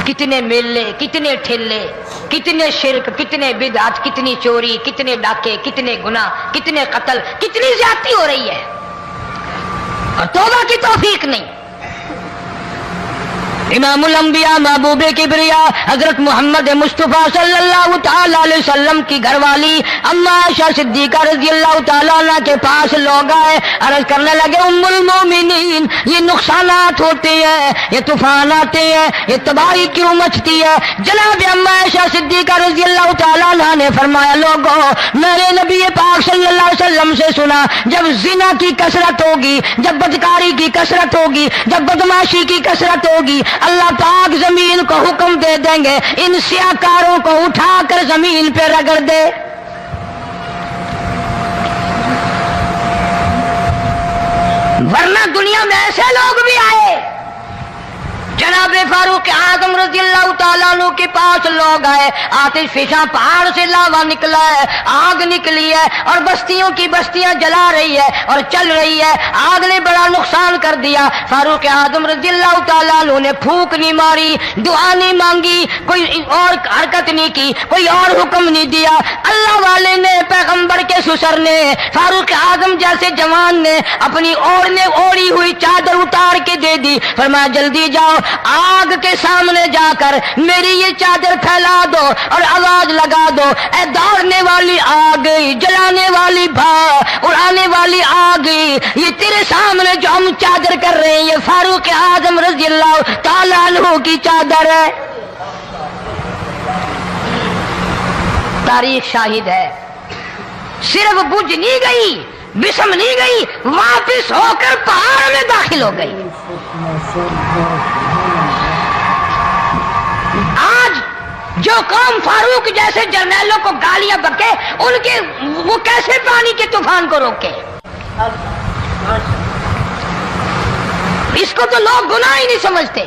कितने मेले, कितने ठेले, कितने शिरक, कितने बिदअत, कितनी चोरी, कितने डाके, कितने गुनाह, कितने कत्ल, कितनी ज्यादती हो रही है और तौबा की तौफीक नहीं। इमामुल अंबिया महबूबे किबरिया हजरत मोहम्मद मुस्तफा सल्लल्लाहु ताला अलैहि वसल्लम की घरवाली अम्मा आयशा सिद्दीका रज़ियल्लाहु ताला अन्हा के पास लोग आए, अर्ज करने लगे उम्मुल मोमिनीन, ये नुकसानात होते हैं, ये तूफान आते हैं, ये तबाही क्यों मचती है? जनाब अम्मा आयशा सिद्दीका रज़ियल्लाहु ताला अन्हा ने फरमाया, लोगों मैंने नबी पाक सल्लल्लाहु अलैहि वसल्लम से सुना, जब जिना की कसरत होगी, जब बदकारी की कसरत होगी, जब बदमाशी की कसरत होगी, अल्लाह पाक जमीन को हुक्म दे देंगे इन सियाकारों को उठाकर जमीन पे रगड़ दे। वरना दुनिया में ऐसे लोग भी आए। जनाब फारूक आजम रज़ियल्लाहु ताला अन्हु के पास लोग आए, आतिश फिशा पहाड़ से लावा निकला है, आग निकली है और बस्तियों की बस्तियां जला रही है और चल रही है, आग ने बड़ा नुकसान कर दिया। फारूक आजम रज़ियल्लाहु ताला अन्हु ने फूंक नहीं मारी, दुआ नहीं मांगी, कोई और हरकत नहीं की, कोई और हुक्म नहीं दिया। अल्लाह वाले ने, पैगंबर के ससुर ने, फारूक आजम जैसे जवान ने अपनी ओढ़ी हुई चादर उतार के दे दी। फरमाया जल्दी जाओ, आग के सामने जाकर मेरी ये चादर फैला दो और आवाज लगा दो, ए दौड़ने वाली आग, जलाने वाली भा, उड़ाने वाली आग, ये तेरे सामने जो हम चादर कर रहे हैं ये फारूक आजम रज़ियल्लाहु ताला अन्हु की चादर है। तारीख शाहिद है। सिर्फ बुझ नहीं गई, बिसम नहीं गई, वापिस होकर पहाड़ में दाखिल हो गई। आज जो कौम फारूक जैसे जर्नैलों को गालियां बके, उनके वो कैसे पानी के तूफान को रोके? इसको तो लोग गुनाह ही नहीं समझते।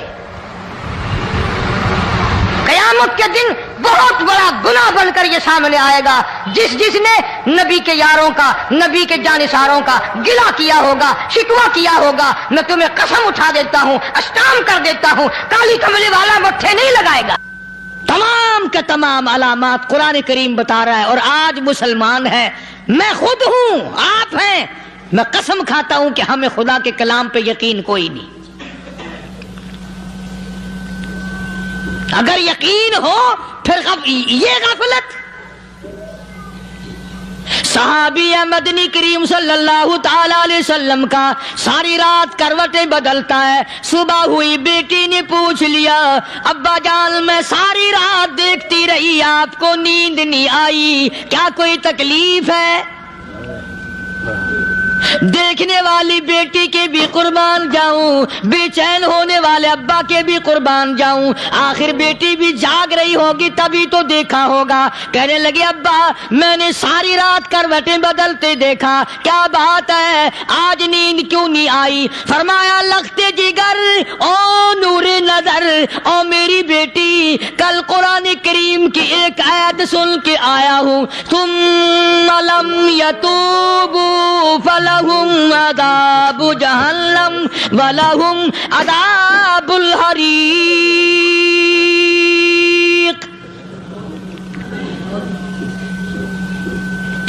कयामत के दिन बहुत बड़ा गुनाह बनकर ये सामने आएगा। जिसने नबी के यारों का, नबी के जानिसारों का गिला किया होगा, शिकवा किया होगा, मैं तुम्हें कसम उठा देता हूं, अष्टाम कर देता हूं, काली कमली वाला मत्थे नहीं लगाएगा। तमाम के तमाम अलामात कुरान करीम बता रहा है। और आज मुसलमान है, मैं खुद हूं, आप हैं, मैं कसम खाता हूं कि हमें खुदा के कलाम पे यकीन कोई नहीं। अगर यकीन हो फिर ये गफलत। सहाबी मदनी करीम सल्लल्लाहु ताला अलैहि वसल्लम का सारी रात करवटें बदलता है। सुबह हुई, बेटी ने पूछ लिया, अब्बा जान मैं सारी रात देखती रही, आपको नींद नहीं आई, क्या कोई तकलीफ है? देखने वाली बेटी के भी कुर्बान जाऊं, बेचैन होने वाले अब्बा के भी कुर्बान जाऊं। आखिर बेटी भी जाग रही होगी तभी तो देखा होगा। कहने लगे अब्बा मैंने सारी रात करवटें बदलते देखा, क्या बात है, आज नींद क्यों नहीं आई? फरमाया लखते जिगर ओ नूरे नजर, ओ मेरी बेटी कल कुरान करीम की एक आयत सुन के आया हूं, तुम लम यतूबू फलहुम अदाबु जहन्नम वलहुम अदाबुल हरीक।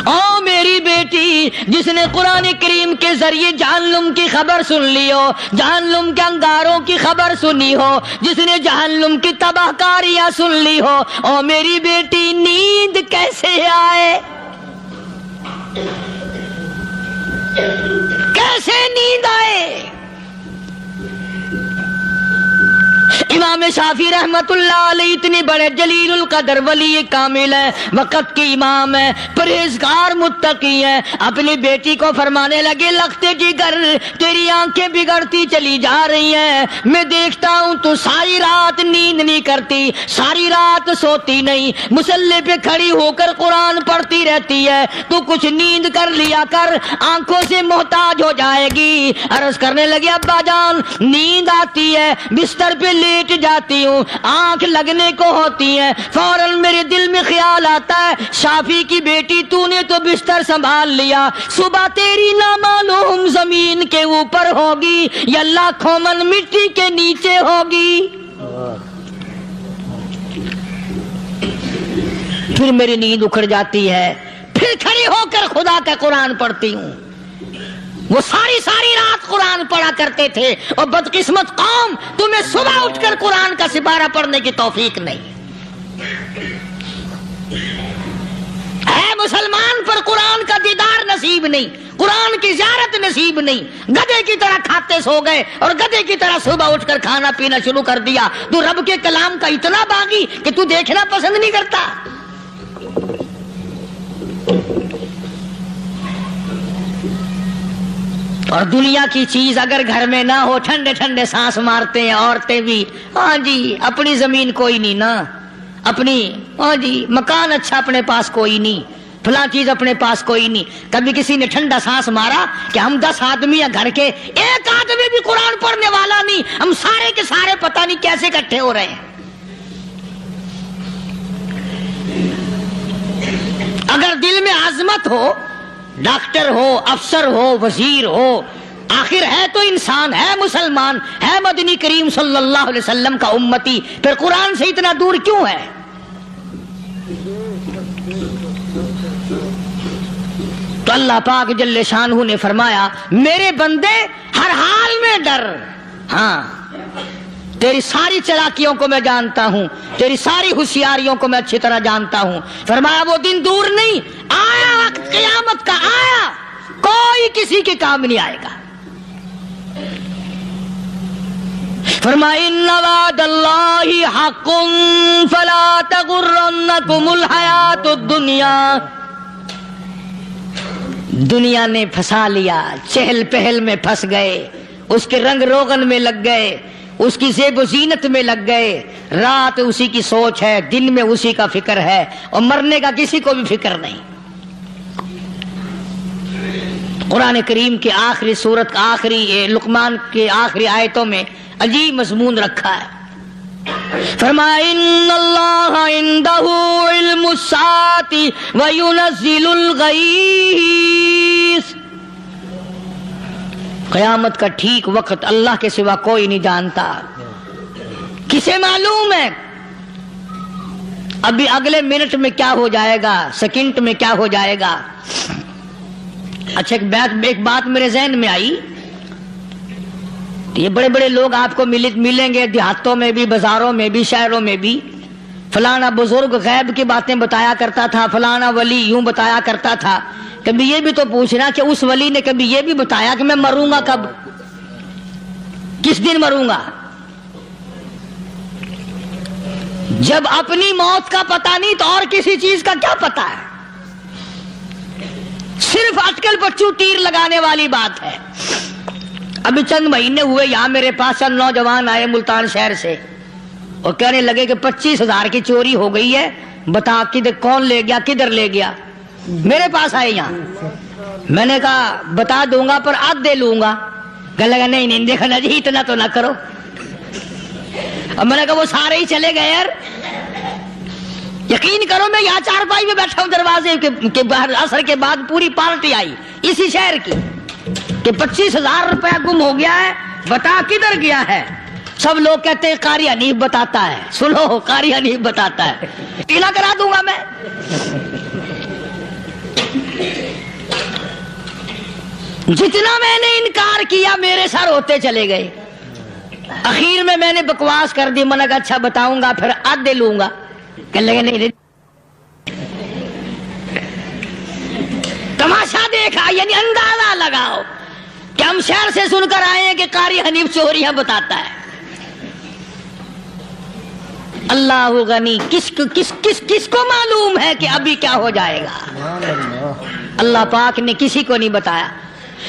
ओ मेरी बेटी जिसने कुरान करीम के जरिए जहन्नुम की खबर सुन ली हो, जहन्नुम के अंगारों की खबर सुनी हो, जिसने जहन्नुम की तबाहकारियां सुन ली हो, ओ मेरी बेटी नींद कैसे आए? कैसे नींद आए? इमाम शाफी रहमतुल्लाह अलैह इतने बड़े जलीलुल कदर वली कामिल है, वक़्त के इमाम है, परहेजगार मुत्तकी है। अपनी बेटी को फरमाने लगे लखते जिगर तेरी आंखें बिगड़ती चली जा रही हैं, मैं देखता हूं तू सारी रात नींद नहीं करती, सारी रात सोती नहीं, मुसल्ले पे खड़ी होकर कुरान पढ़ती रहती है, तू कुछ नींद कर लिया कर, आंखों से मोहताज हो जाएगी। अर्ज करने लगे अब्बा जान नींद आती है, बिस्तर पे लेट जाती हूँ, आंख लगने को होती है, फौरन मेरे दिल में ख्याल आता है शाफी की बेटी तूने तो बिस्तर संभाल लिया, सुबह तेरी ना मालूम जमीन के ऊपर होगी या लाखों मन मिट्टी के नीचे होगी। फिर मेरी नींद उखड़ जाती है, फिर खड़ी होकर खुदा का कुरान पढ़ती हूँ। وہ ساری ساری رات قرآن پڑھا کرتے تھے، اور بدقسمت قوم تمہیں صبح اٹھ کر قرآن کا سپارہ پڑھنے کی توفیق نہیں ہے۔ مسلمان پر قرآن کا دیدار نصیب نہیں، قرآن کی زیارت نصیب نہیں، گدھے کی طرح کھاتے سو گئے اور گدھے کی طرح صبح اٹھ کر کھانا پینا شروع کر دیا۔ تو رب کے کلام کا اتنا باغی کہ تو دیکھنا پسند نہیں کرتا۔ اور دنیا کی چیز اگر گھر میں نہ ہو، ٹھنڈے ٹھنڈے سانس مارتے ہیں عورتیں بھی، ہاں جی اپنی زمین کوئی نہیں نا، اپنی ہاں جی مکان اچھا اپنے پاس کوئی نہیں، فلاں چیز اپنے پاس کوئی نہیں۔ کبھی کسی نے ٹھنڈا سانس مارا کہ ہم 10 آدمی ہیں گھر کے، ایک آدمی بھی قرآن پڑھنے والا نہیں، ہم سارے کے سارے پتہ نہیں کیسے اکٹھے ہو رہے ہیں۔ اگر دل میں عظمت ہو، ڈاکٹر ہو، افسر ہو، وزیر ہو، آخر ہے تو انسان، ہے مسلمان، ہے مدنی کریم صلی اللہ علیہ وسلم کا امتی، پھر قرآن سے اتنا دور کیوں ہے؟ تو اللہ پاک جل شانہ نے فرمایا میرے بندے ہر حال میں ڈر، ہاں تیری ساری چلاکیوں کو میں جانتا ہوں، تیری ساری ہوشیاریوں کو میں اچھی طرح جانتا ہوں۔ فرمایا وہ دن دور نہیں، آیا وقت قیامت کا، آیا، کوئی کسی کے کام نہیں آئے گا۔ فرمایا ان وعد اللہ حق فلا تغرنکم الحیات الدنیا۔ دنیا نے پھنسا لیا، چہل پہل میں پھنس گئے، اس کے رنگ روغن میں لگ گئے، اس کی زیب و زینت میں لگ گئے، رات اسی کی سوچ ہے، دن میں اسی کا فکر ہے، اور مرنے کا کسی کو بھی فکر نہیں۔ قرآن کریم کی آخری سورت کا آخری لقمان کے آخری آیتوں میں عجیب مضمون رکھا ہے۔ فرمایا ان اللہ عندہ علم الساعۃ وینزل الغیث۔ قیامت کا ٹھیک وقت اللہ کے سوا کوئی نہیں جانتا۔ کسے معلوم ہے ابھی اگلے منٹ میں کیا ہو جائے گا، سیکنڈ میں کیا ہو جائے گا؟ اچھا ایک بات میرے ذہن میں آئی، یہ بڑے بڑے لوگ آپ کو ملیں گے دیہاتوں میں بھی، بازاروں میں بھی، شہروں میں بھی، فلانا بزرگ غیب کی باتیں بتایا کرتا تھا، فلانا ولی یوں بتایا کرتا تھا۔ کبھی یہ بھی تو پوچھنا کہ اس ولی نے کبھی یہ بھی بتایا کہ میں مروں گا کب، کس دن مروں گا؟ جب اپنی موت کا پتہ نہیں تو اور کسی چیز کا کیا پتہ ہے؟ صرف اٹکل پچو تیر لگانے والی بات ہے۔ ابھی چند مہینے ہوئے یہاں میرے پاس چند نوجوان آئے ملتان شہر سے، اور کہنے لگے کہ 25,000 کی چوری ہو گئی ہے، بتا کدھر کون لے گیا، کدھر لے گیا؟ میرے پاس آئے یہاں، میں نے کہا بتا دوں گا پر آدھے لوں گا۔ کہنے لگا نہیں دیکھنا جی اتنا تو نہ کرو۔ اب میں نے کہا وہ سارے ہی چلے گئے یار، یقین کرو میں یہاں چارپائی میں بیٹھا ہوں دروازے کے باہر، عصر کے بعد پوری پارٹی آئی اسی شہر کی کہ 25,000 روپیہ گم ہو گیا ہے، بتا کدھر گیا ہے؟ سب لوگ کہتے ہیں قاری حنیف بتاتا ہے، سنو قاری حنیف بتاتا ہے، ٹیلا کرا دوں گا میں۔ جتنا میں نے انکار کیا میرے سر ہوتے چلے گئے، اخیر میں نے بکواس کر دی، میں نے کہا اچھا بتاؤں گا پھر آدھے لوں گا۔ کہ لگے نہیں، تماشا دیکھا، یعنی اندازہ لگاؤ کہ ہم شہر سے سن کر آئے ہیں کہ قاری حنیف چوریاں بتاتا ہے۔ اللہ غنی، کس کو معلوم ہے کہ ابھی کیا ہو جائے گا؟ اللہ پاک نے کسی کو نہیں بتایا۔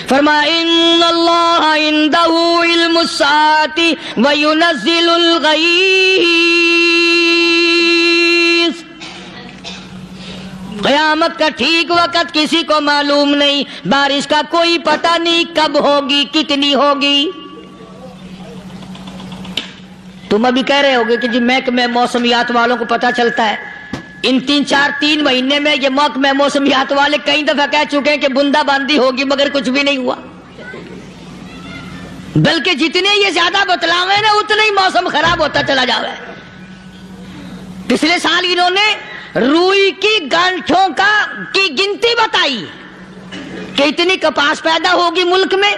فرمایا ان اللہ عندہ علم الساعۃ وینزل الغیث۔ قیامت کا ٹھیک وقت کسی کو معلوم نہیں، بارش کا کوئی پتہ نہیں کب ہوگی، کتنی ہوگی۔ تم ابھی کہہ رہے ہوگے کہ جی محکمہ موسمیات والوں کو پتہ چلتا ہے، ان 3 مہینے میں یہ محکمہ موسمیات والے کئی دفعہ کہہ چکے ہیں کہ بندہ باندی ہوگی، مگر کچھ بھی نہیں ہوا، بلکہ جتنے یہ زیادہ بتلاوے نا اتنا ہی موسم خراب ہوتا چلا جا رہا ہے۔ پچھلے سال انہوں نے روئی کی گانٹھوں کی گنتی بتائی، कि इतनी कपास पैदा होगी मुल्क में,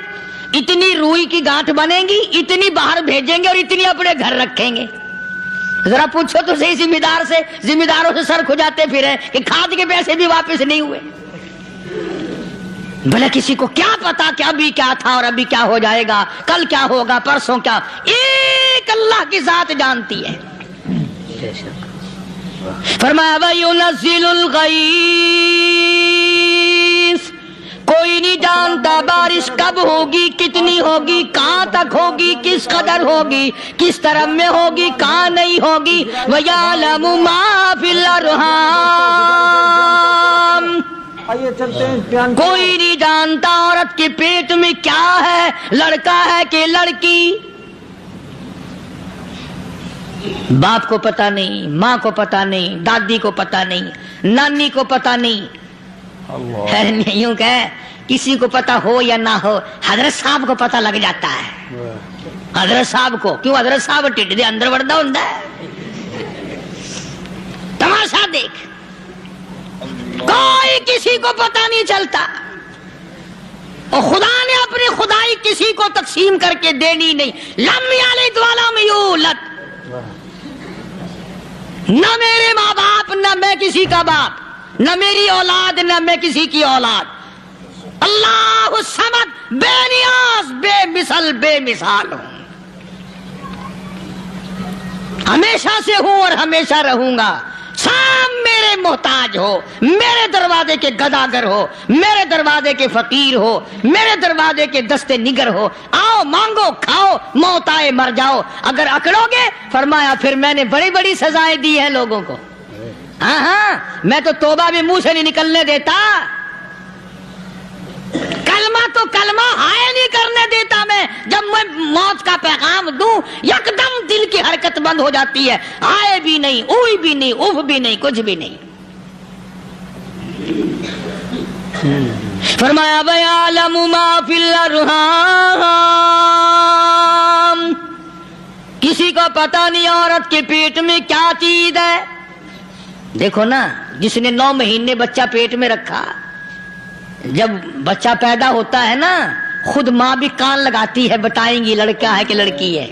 इतनी रुई की गांठ बनेगी, इतनी बाहर भेजेंगे और इतनी अपने घर रखेंगे। जरा पूछो तो सही जिम्मेदार से, जिम्मेदारों से सर खुजाते फिरे कि खाद के पैसे भी वापस नहीं हुए। भले किसी को क्या पता कि अभी क्या था और अभी क्या हो जाएगा, कल क्या होगा, परसों क्या, एक अल्लाह की जात जानती है। फरमाया वयुनज़्ज़िलुल गईस, कोई नहीं जानता बारिश कब होगी, कितनी होगी, कहां तक होगी, किस कदर होगी, किस तरफ में होगी, कहां नहीं होगी। वयअलमु मा फिल अरहाम, आइए चलते हैं बयान। कोई नहीं जानता औरत के पेट में क्या है, लड़का है कि लड़की। बाप को पता नहीं, माँ को पता नहीं, दादी को पता नहीं, नानी को पता नहीं। यूं कह, किसी को पता हो या ना हो, हजरत साहब को पता लग जाता है। हजरत साहब को, क्यों? हजरत साहब टिड्डी दे अंदर वड़दा हुंदा है। तमाशा देख, कोई किसी को पता नहीं चलता, और खुदा ने अपनी खुदाई किसी को तकसीम करके देनी नहीं। लम यलिद वलम यूलद, न मेरे माँ बाप, न मैं किसी का बाप, न मेरी औलाद, न मैं किसी की औलाद। अल्लाह समद, बेनियाज, बेमिसल, बेमिसाल हूं, हमेशा से हूं और हमेशा रहूंगा। साम मेरे मोहताज हो, मेरे दरवाजे के गदागर हो, मेरे दरवाजे के फकीर हो, मेरे दरवाजे के दस्ते निगर हो। आओ मांगो, खाओ, मौत आए मर जाओ। अगर अकड़ोगे, फरमाया फिर मैंने बड़ी बड़ी सजाएं दी हैं लोगों को। हाँ हाँ, मैं तो तौबा भी मुंह से नहीं निकलने देता, कलमा तो कलमा हाय नहीं करने देता मैं। जब मैं मौत का पैगाम दूं, यकदम दिल की हरकत बंद हो जाती है, आए भी नहीं, उई भी नहीं, उफ भी नहीं, कुछ भी नहीं। फरमाया वयअलमु मा फिल अरहाम, किसी को पता नहीं औरत के पेट में क्या चीज है। देखो ना, जिसने 9 महीने बच्चा पेट में रखा, जब बच्चा पैदा होता है ना, खुद माँ भी कान लगाती है, बताएंगी लड़का है कि लड़की है।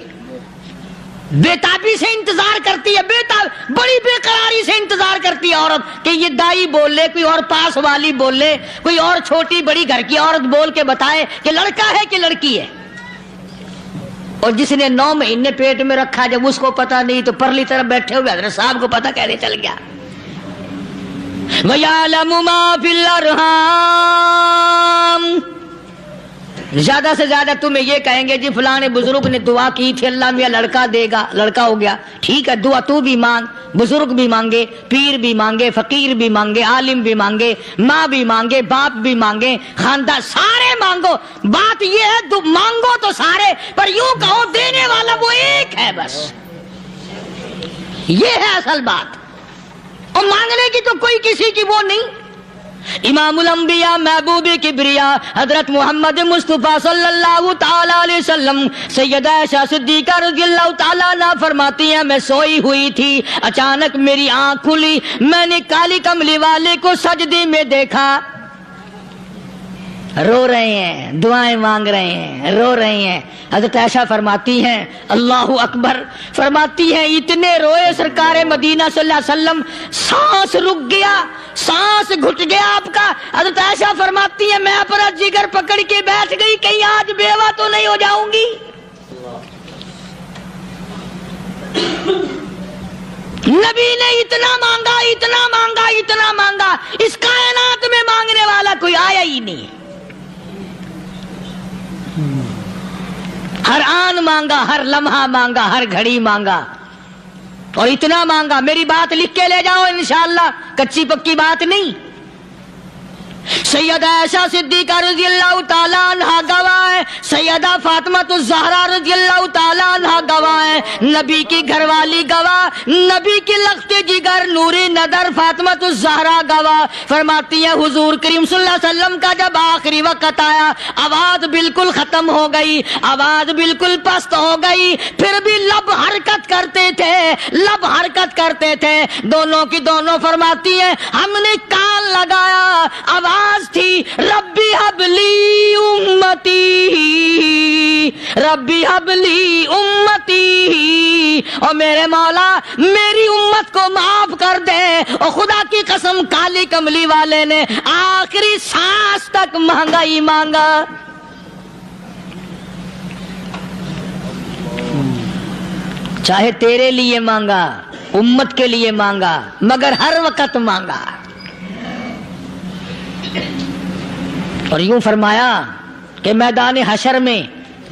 बेताबी से इंतजार करती है, बड़ी बेकरारी से इंतजार करती है औरत कि ये दाई बोले, कोई और पास वाली बोले, कोई और छोटी बड़ी घर की औरत बोल के बताए कि लड़का है कि लड़की है। और जिसने 9 महीने पेट में रखा, जब उसको पता नहीं तो परली तरफ बैठे हुए हजरत साहब को पता कैसे चल गया। वयअलमु मा फिल अरहाम, ज्यादा से ज्यादा तुम्हें ये कहेंगे जी फलाने बुजुर्ग ने दुआ की थी, अल्लाह मियां लड़का देगा, लड़का हो गया। ठीक है, दुआ तू भी मांग, बुजुर्ग भी मांगे, पीर भी मांगे, फकीर भी मांगे, आलिम भी मांगे, माँ भी मांगे, बाप भी मांगे, खानदान सारे मांगो। बात ये है, मांगो तो सारे, पर यूं कहो देने वाला वो एक है बस। ये है असल बात, और मांगने की तो कोई किसी की वो नहीं। इमामुल अंबिया महबूबी किब्रिया हजरत मोहम्मद मुस्तफा सल्लल्लाहु ताला अलैहि वसल्लम सैयदा आयशा सिद्दीका रज़ियल्लाहु ताला अन्हा फरमाती हैं, मैं सोई हुई थी, अचानक मेरी आंख खुली, मैंने काली कमली वाले को सजदे में देखा। रो रहे हैं, दुआएं मांग रहे हैं, रो रहे हैं। हजरत आयशा फरमाती हैं, अल्लाहु अकबर, फरमाती हैं इतने रोए सरकारे मदीना सल्लल्लाहु अलैहि वसल्लम, सांस रुक गया, सांस घुट गया आपका। हजरत आयशा फरमाती है, मैं अपना जिगर पकड़ के बैठ गई, कहीं आज बेवा तो नहीं हो जाऊंगी। नबी ने इतना मांगा, इतना मांगा, इतना मांगा, इस कायनात में मांगने वाला कोई आया ही नहीं। हर आन मांगा, हर लम्हा मांगा, हर घड़ी मांगा, और इतना मांगा। मेरी बात लिख के ले जाओ इंशाअल्लाह, कच्ची पक्की बात नहीं। सैयदा आयशा सिद्दीका रज़ियल्लाहु ताला अन्हा गवाह है, सैयदा फातिमा ज़हरा रज़ियल्लाहु ताला अन्हा गवाह है, नबी की घरवाली गवाह, नबी की लख्ते जिगर नूरी नदर फातिमा ज़हरा गवाह। फरमाती है हुजूर करीम सल्लल्लाहु अलैहि वसल्लम का जब आखिरी वक्त आया, आवाज बिल्कुल खत्म हो गई, आवाज बिल्कुल पस्त हो गई, फिर भी लब हरकत करते थे, लब हरकत करते थे, दोनों की दोनों। फरमाती है हमने कान लगाया, आवाज نماز تھی ربی حبلی امتی، ربی حبلی امتی، اور میرے مولا میری امت کو معاف کر دے۔ اور خدا کی قسم کالی کملی والے نے آخری سانس تک مانگا ہی مانگا۔ چاہے تیرے لیے مانگا، امت کے لیے مانگا، مگر ہر وقت مانگا۔ اور یوں فرمایا کہ میدان حشر میں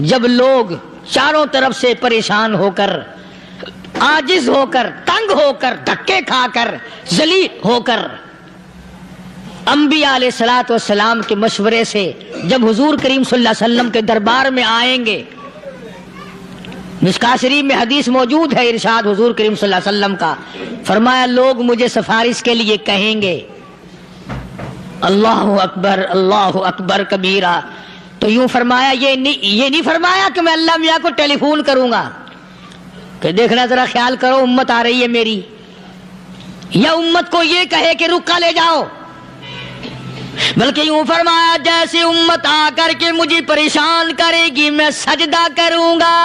جب لوگ چاروں طرف سے پریشان ہو کر، عاجز ہو کر، تنگ ہو کر، دھکے کھا کر، ذلیل ہو کر انبیاء علیہ الصلوۃ والسلام کے مشورے سے جب حضور کریم صلی اللہ علیہ وسلم کے دربار میں آئیں گے، مشکاۃ شریف میں حدیث موجود ہے، ارشاد حضور کریم صلی اللہ علیہ وسلم کا، فرمایا لوگ مجھے سفارش کے لیے کہیں گے اللہ اکبر کبیرہ، تو یوں فرمایا یہ نہیں فرمایا کہ میں اللہ میاں کو ٹیلی فون کروں گا کہ دیکھنا ذرا خیال کرو امت آ رہی ہے میری، یا امت کو یہ کہے کہ رکا لے جاؤ، بلکہ یوں فرمایا جیسے امت آ کر کے مجھے پریشان کرے گی میں سجدہ کروں گا،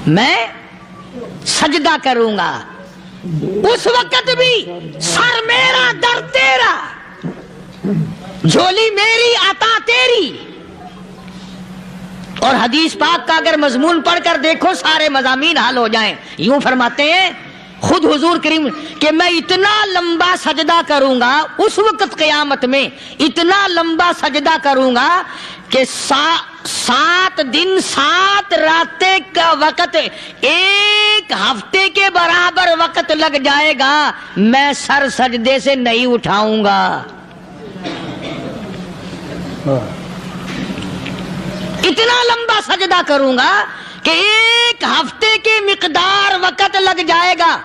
میں سجدہ کروں گا، اس وقت بھی سر میرا در تیرا، جھولی میری عطا تیری۔ اور حدیث پاک کا اگر مضمون پڑھ کر دیکھو سارے مضامین حل ہو جائیں۔ یوں فرماتے ہیں خود حضور کریم کہ میں اتنا لمبا سجدہ کروں گا اس وقت قیامت میں، اتنا لمبا سجدہ کروں گا کہ 7 دن 7 راتیں کا وقت 1 ہفتے کے برابر وقت لگ جائے گا، میں سر سجدے سے نہیں اٹھاؤں گا۔ اتنا لمبا سجدہ کروں گا کہ 1 ہفتے کی مقدار وقت لگ جائے گا۔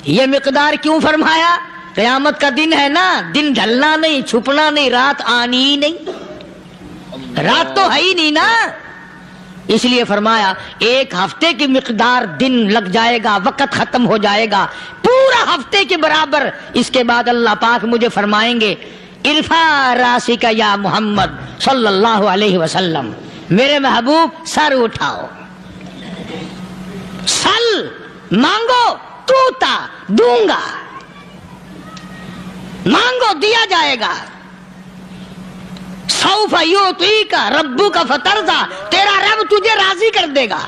یہ مقدار کیوں فرمایا؟ قیامت کا دن ہے نا، دن ڈھلنا نہیں، چھپنا نہیں، رات آنی ہی نہیں، رات تو ہے ہی نہیں نا، اس لیے فرمایا 1 ہفتے کی مقدار دن لگ جائے گا، وقت ختم ہو جائے گا پورا ہفتے کے برابر۔ اس کے بعد اللہ پاک مجھے فرمائیں گے ارفع راسک یا محمد صلی اللہ علیہ وسلم، میرے محبوب سر اٹھاؤ، سل مانگو توتا دوں گا، مانگو دیا جائے گا، سوف یعطیک ربک فترضی، تیرا رب تجھے راضی کر دے گا۔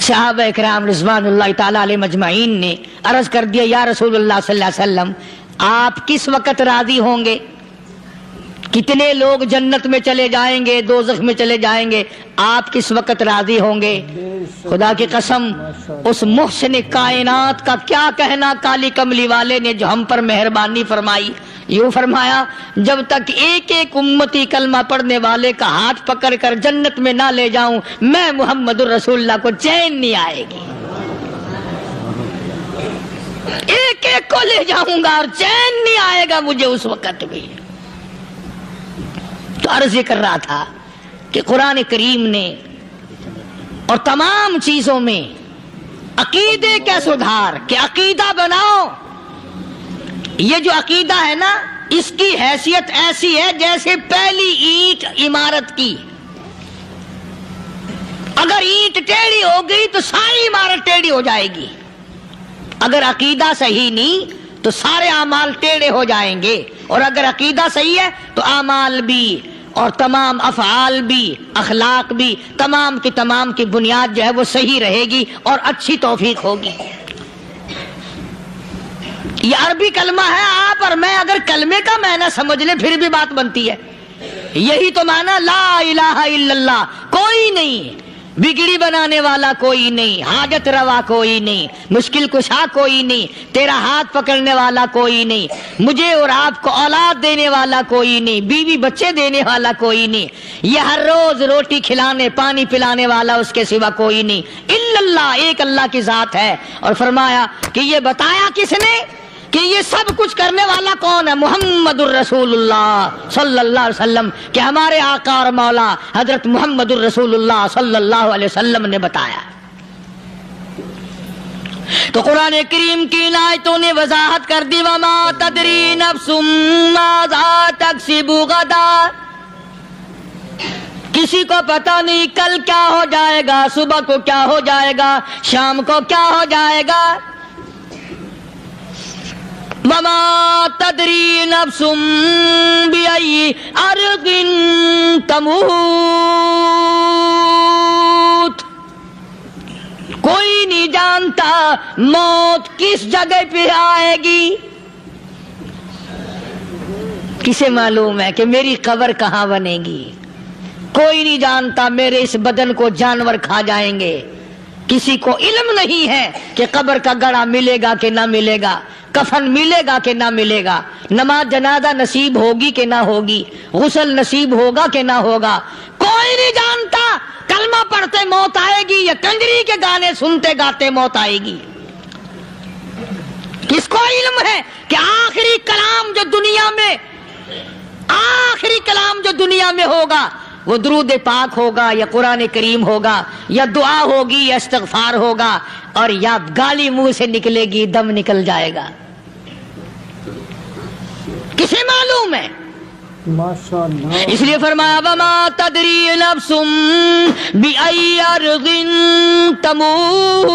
صحابہ اکرام رضوان اللہ تعالی علیہ مجمعین نے عرض کر دیا یا رسول اللہ صلی اللہ علیہ وسلم آپ کس وقت راضی ہوں گے؟ کتنے لوگ جنت میں چلے جائیں گے، دوزخ میں چلے جائیں گے، آپ کس وقت راضی ہوں گے؟ خدا کی قسم اس محسن کائنات کا کیا کہنا کالی کملی والے نے جو ہم پر مہربانی فرمائی۔ یوں فرمایا جب تک ایک ایک امتی کلمہ پڑھنے والے کا ہاتھ پکڑ کر جنت میں نہ لے جاؤں میں محمد الرسول اللہ کو چین نہیں آئے گی، ایک ایک کو لے جاؤں گا اور چین نہیں آئے گا مجھے اس وقت بھی۔ تو عرض یہ کر رہا تھا کہ قرآن کریم نے اور تمام چیزوں میں عقیدے کا سدھار کہ عقیدہ بناؤ، یہ جو عقیدہ ہے نا اس کی حیثیت ایسی ہے جیسے پہلی اینٹ عمارت کی، اگر اینٹ ٹیڑھی ہو گئی تو ساری عمارت ٹیڑھی ہو جائے گی، اگر عقیدہ صحیح نہیں تو سارے اعمال ٹیڑھے ہو جائیں گے، اور اگر عقیدہ صحیح ہے تو اعمال بھی اور تمام افعال بھی اخلاق بھی تمام کی بنیاد جو ہے وہ صحیح رہے گی اور اچھی توفیق ہوگی۔ یہ عربی کلمہ ہے، آپ اور میں اگر کلمے کا معنی سمجھ لیں پھر بھی بات بنتی ہے۔ یہی تو معنی لا الہ الا اللہ، کوئی نہیں بگڑی بنانے والا، کوئی نہیں حاجت روا، کوئی نہیں مشکل کشا، کوئی نہیں تیرا ہاتھ پکڑنے والا، کوئی نہیں مجھے اور آپ کو اولاد دینے والا، کوئی نہیں بیوی بچے دینے والا، کوئی نہیں یہ ہر روز روٹی کھلانے پانی پلانے والا اس کے سوا کوئی نہیں، الا اللہ، ایک اللہ کی ذات ہے۔ اور فرمایا کہ یہ بتایا کس نے کہ یہ سب کچھ کرنے والا کون ہے؟ محمد الرسول اللہ صلی اللہ علیہ وسلم، کہ ہمارے آقا اور مولا حضرت محمد الرسول اللہ صلی اللہ علیہ وسلم نے بتایا۔ تو قرآن کریم کی ان آیتوں نے وضاحت کر دی وما تدری نفس ماذا تکسب غدا. کسی کو پتہ نہیں کل کیا ہو جائے گا، صبح کو کیا ہو جائے گا، شام کو کیا ہو جائے گا. وما تدری نفس بأي أرض تموت. کوئی نہیں جانتا موت کس جگہ پہ آئے گی. کسے معلوم ہے کہ میری قبر کہاں بنے گی؟ کوئی نہیں جانتا میرے اس بدن کو جانور کھا جائیں گے. کسی کو علم نہیں ہے کہ قبر کا گڑھا ملے گا کہ نہ ملے گا، کفن ملے گا کہ نہ ملے گا، نماز جنازہ نصیب ہوگی کہ نہ ہوگی، غسل نصیب ہوگا کہ نہ ہوگا. کوئی نہیں جانتا کلمہ پڑھتے موت آئے گی یا کنجری کے گانے سنتے گاتے موت آئے گی. کس کو علم ہے کہ آخری کلام جو دنیا میں ہوگا وہ درود پاک ہوگا یا قرآن کریم ہوگا یا دعا ہوگی یا استغفار ہوگا، اور یا گالی منہ سے نکلے گی، دم نکل جائے گا. کسے معلوم ہے؟ ماشاءاللہ. اس لیے فرمایا وما تدری نفس بأي أرض تموت.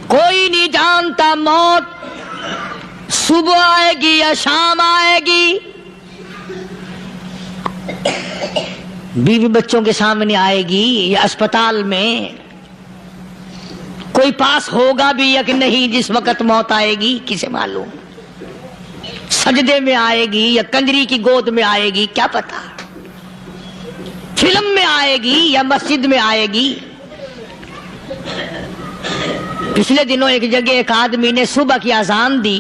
کوئی نہیں جانتا موت صبح آئے گی یا شام آئے گی. بیوی بچوں کے سامنے آئے گی یا اسپتال میں، کوئی پاس ہوگا بھی یا کہ نہیں جس وقت موت آئے گی کسے معلوم. سجدے میں آئے گی یا کنجری کی گود میں آئے گی کیا پتا. فلم میں آئے گی یا مسجد میں آئے گی. پچھلے دنوں ایک جگہ ایک آدمی نے صبح کی اذان دی،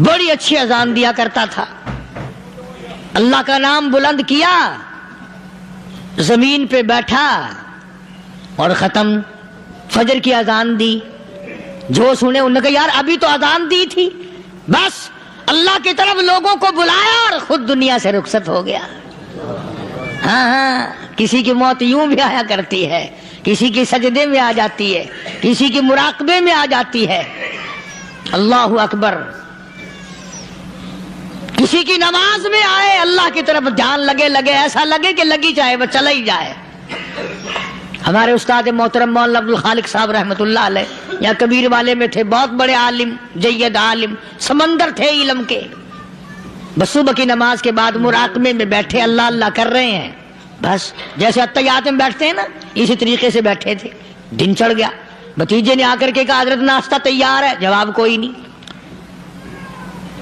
بڑی اچھی اذان دیا کرتا تھا، اللہ کا نام بلند کیا، زمین پہ بیٹھا اور ختم. فجر کی اذان دی، جو سنے انہوں نے کہا یار ابھی تو اذان دی تھی. بس اللہ کی طرف لوگوں کو بلایا اور خود دنیا سے رخصت ہو گیا. ہاں کسی کی موت یوں بھی آیا کرتی ہے، کسی کی سجدے میں آ جاتی ہے، کسی کی مراقبے میں آ جاتی ہے. اللہ اکبر. کسی کی نماز میں آئے، اللہ کی طرف دھیان لگے ایسا لگے کہ لگی جائے وہ چلا ہی جائے. ہمارے استاد محترم مولانا عبد الخالق صاحب رحمۃ اللہ علیہ یا کبیر والے میں تھے، بہت بڑے عالم، جید عالم، سمندر تھے علم کے. بس صبح کی نماز کے بعد مراقبے میں بیٹھے اللہ اللہ کر رہے ہیں، بس جیسے اتحیات میں بیٹھتے ہیں نا اسی طریقے سے بیٹھے تھے. دن چڑھ گیا، بھتیجے نے آ کر کے کہا حضرت ناشتہ تیار ہے، جواب کوئی نہیں.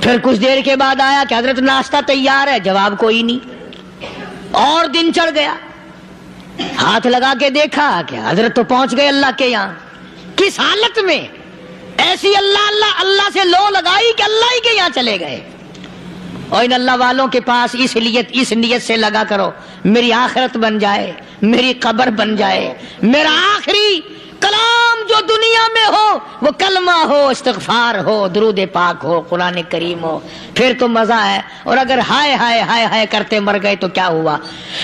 پھر کچھ دیر کے بعد آیا کہ حضرت ناشتہ تیار ہے، جواب کوئی نہیں. اور دن چڑھ گیا، ہاتھ لگا کے دیکھا کہ حضرت تو پہنچ گئے اللہ کے یہاں. کس حالت میں؟ ایسی اللہ اللہ اللہ سے لو لگائی کہ اللہ ہی کے یہاں چلے گئے. اور ان اللہ والوں کے پاس اس نیت سے لگا کرو میری آخرت بن جائے، میری قبر بن جائے، میرا آخری کلام جو دنیا میں ہو وہ کلمہ ہو، استغفار ہو، درود پاک ہو، قرآن کریم ہو، پھر تو مزہ ہے. اور اگر ہائے ہائے ہائے ہائے کرتے مر گئے تو کیا ہوا؟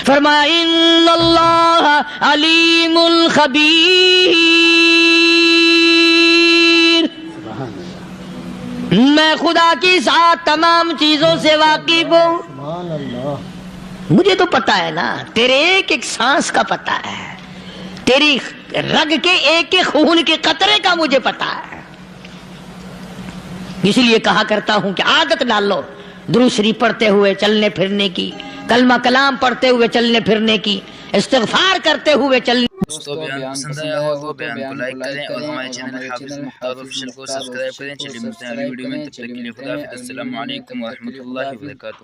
فرمایا ان اللہ علیم خبیر. میں خدا کی ساتھ تمام چیزوں سے واقف ہوں. سبحان اللہ. مجھے تو پتا ہے نا، تیرے ایک ایک سانس کا پتا ہے، تیری رگ کے ایک ایک خون کے قطرے کا مجھے پتا ہے. اسی لیے کہا کرتا ہوں کہ عادت ڈال لو درود شریف پڑھتے ہوئے چلنے پھرنے کی، کلمہ کلام پڑھتے ہوئے چلنے پھرنے کی، استغفار کرتے ہوئے چلنے. دوستو بیان پسند آیا ہو تو بیان کو لائک کریں اور ہمارے چینل حافظ مختار آفیشیل کو سبسکرائب کریں. چلیے ملتے ہیں اگلی ویڈیو میں، تب تک کے لیے خدا حافظ. السلام علیکم ورحمۃ اللہ وبرکاتہ.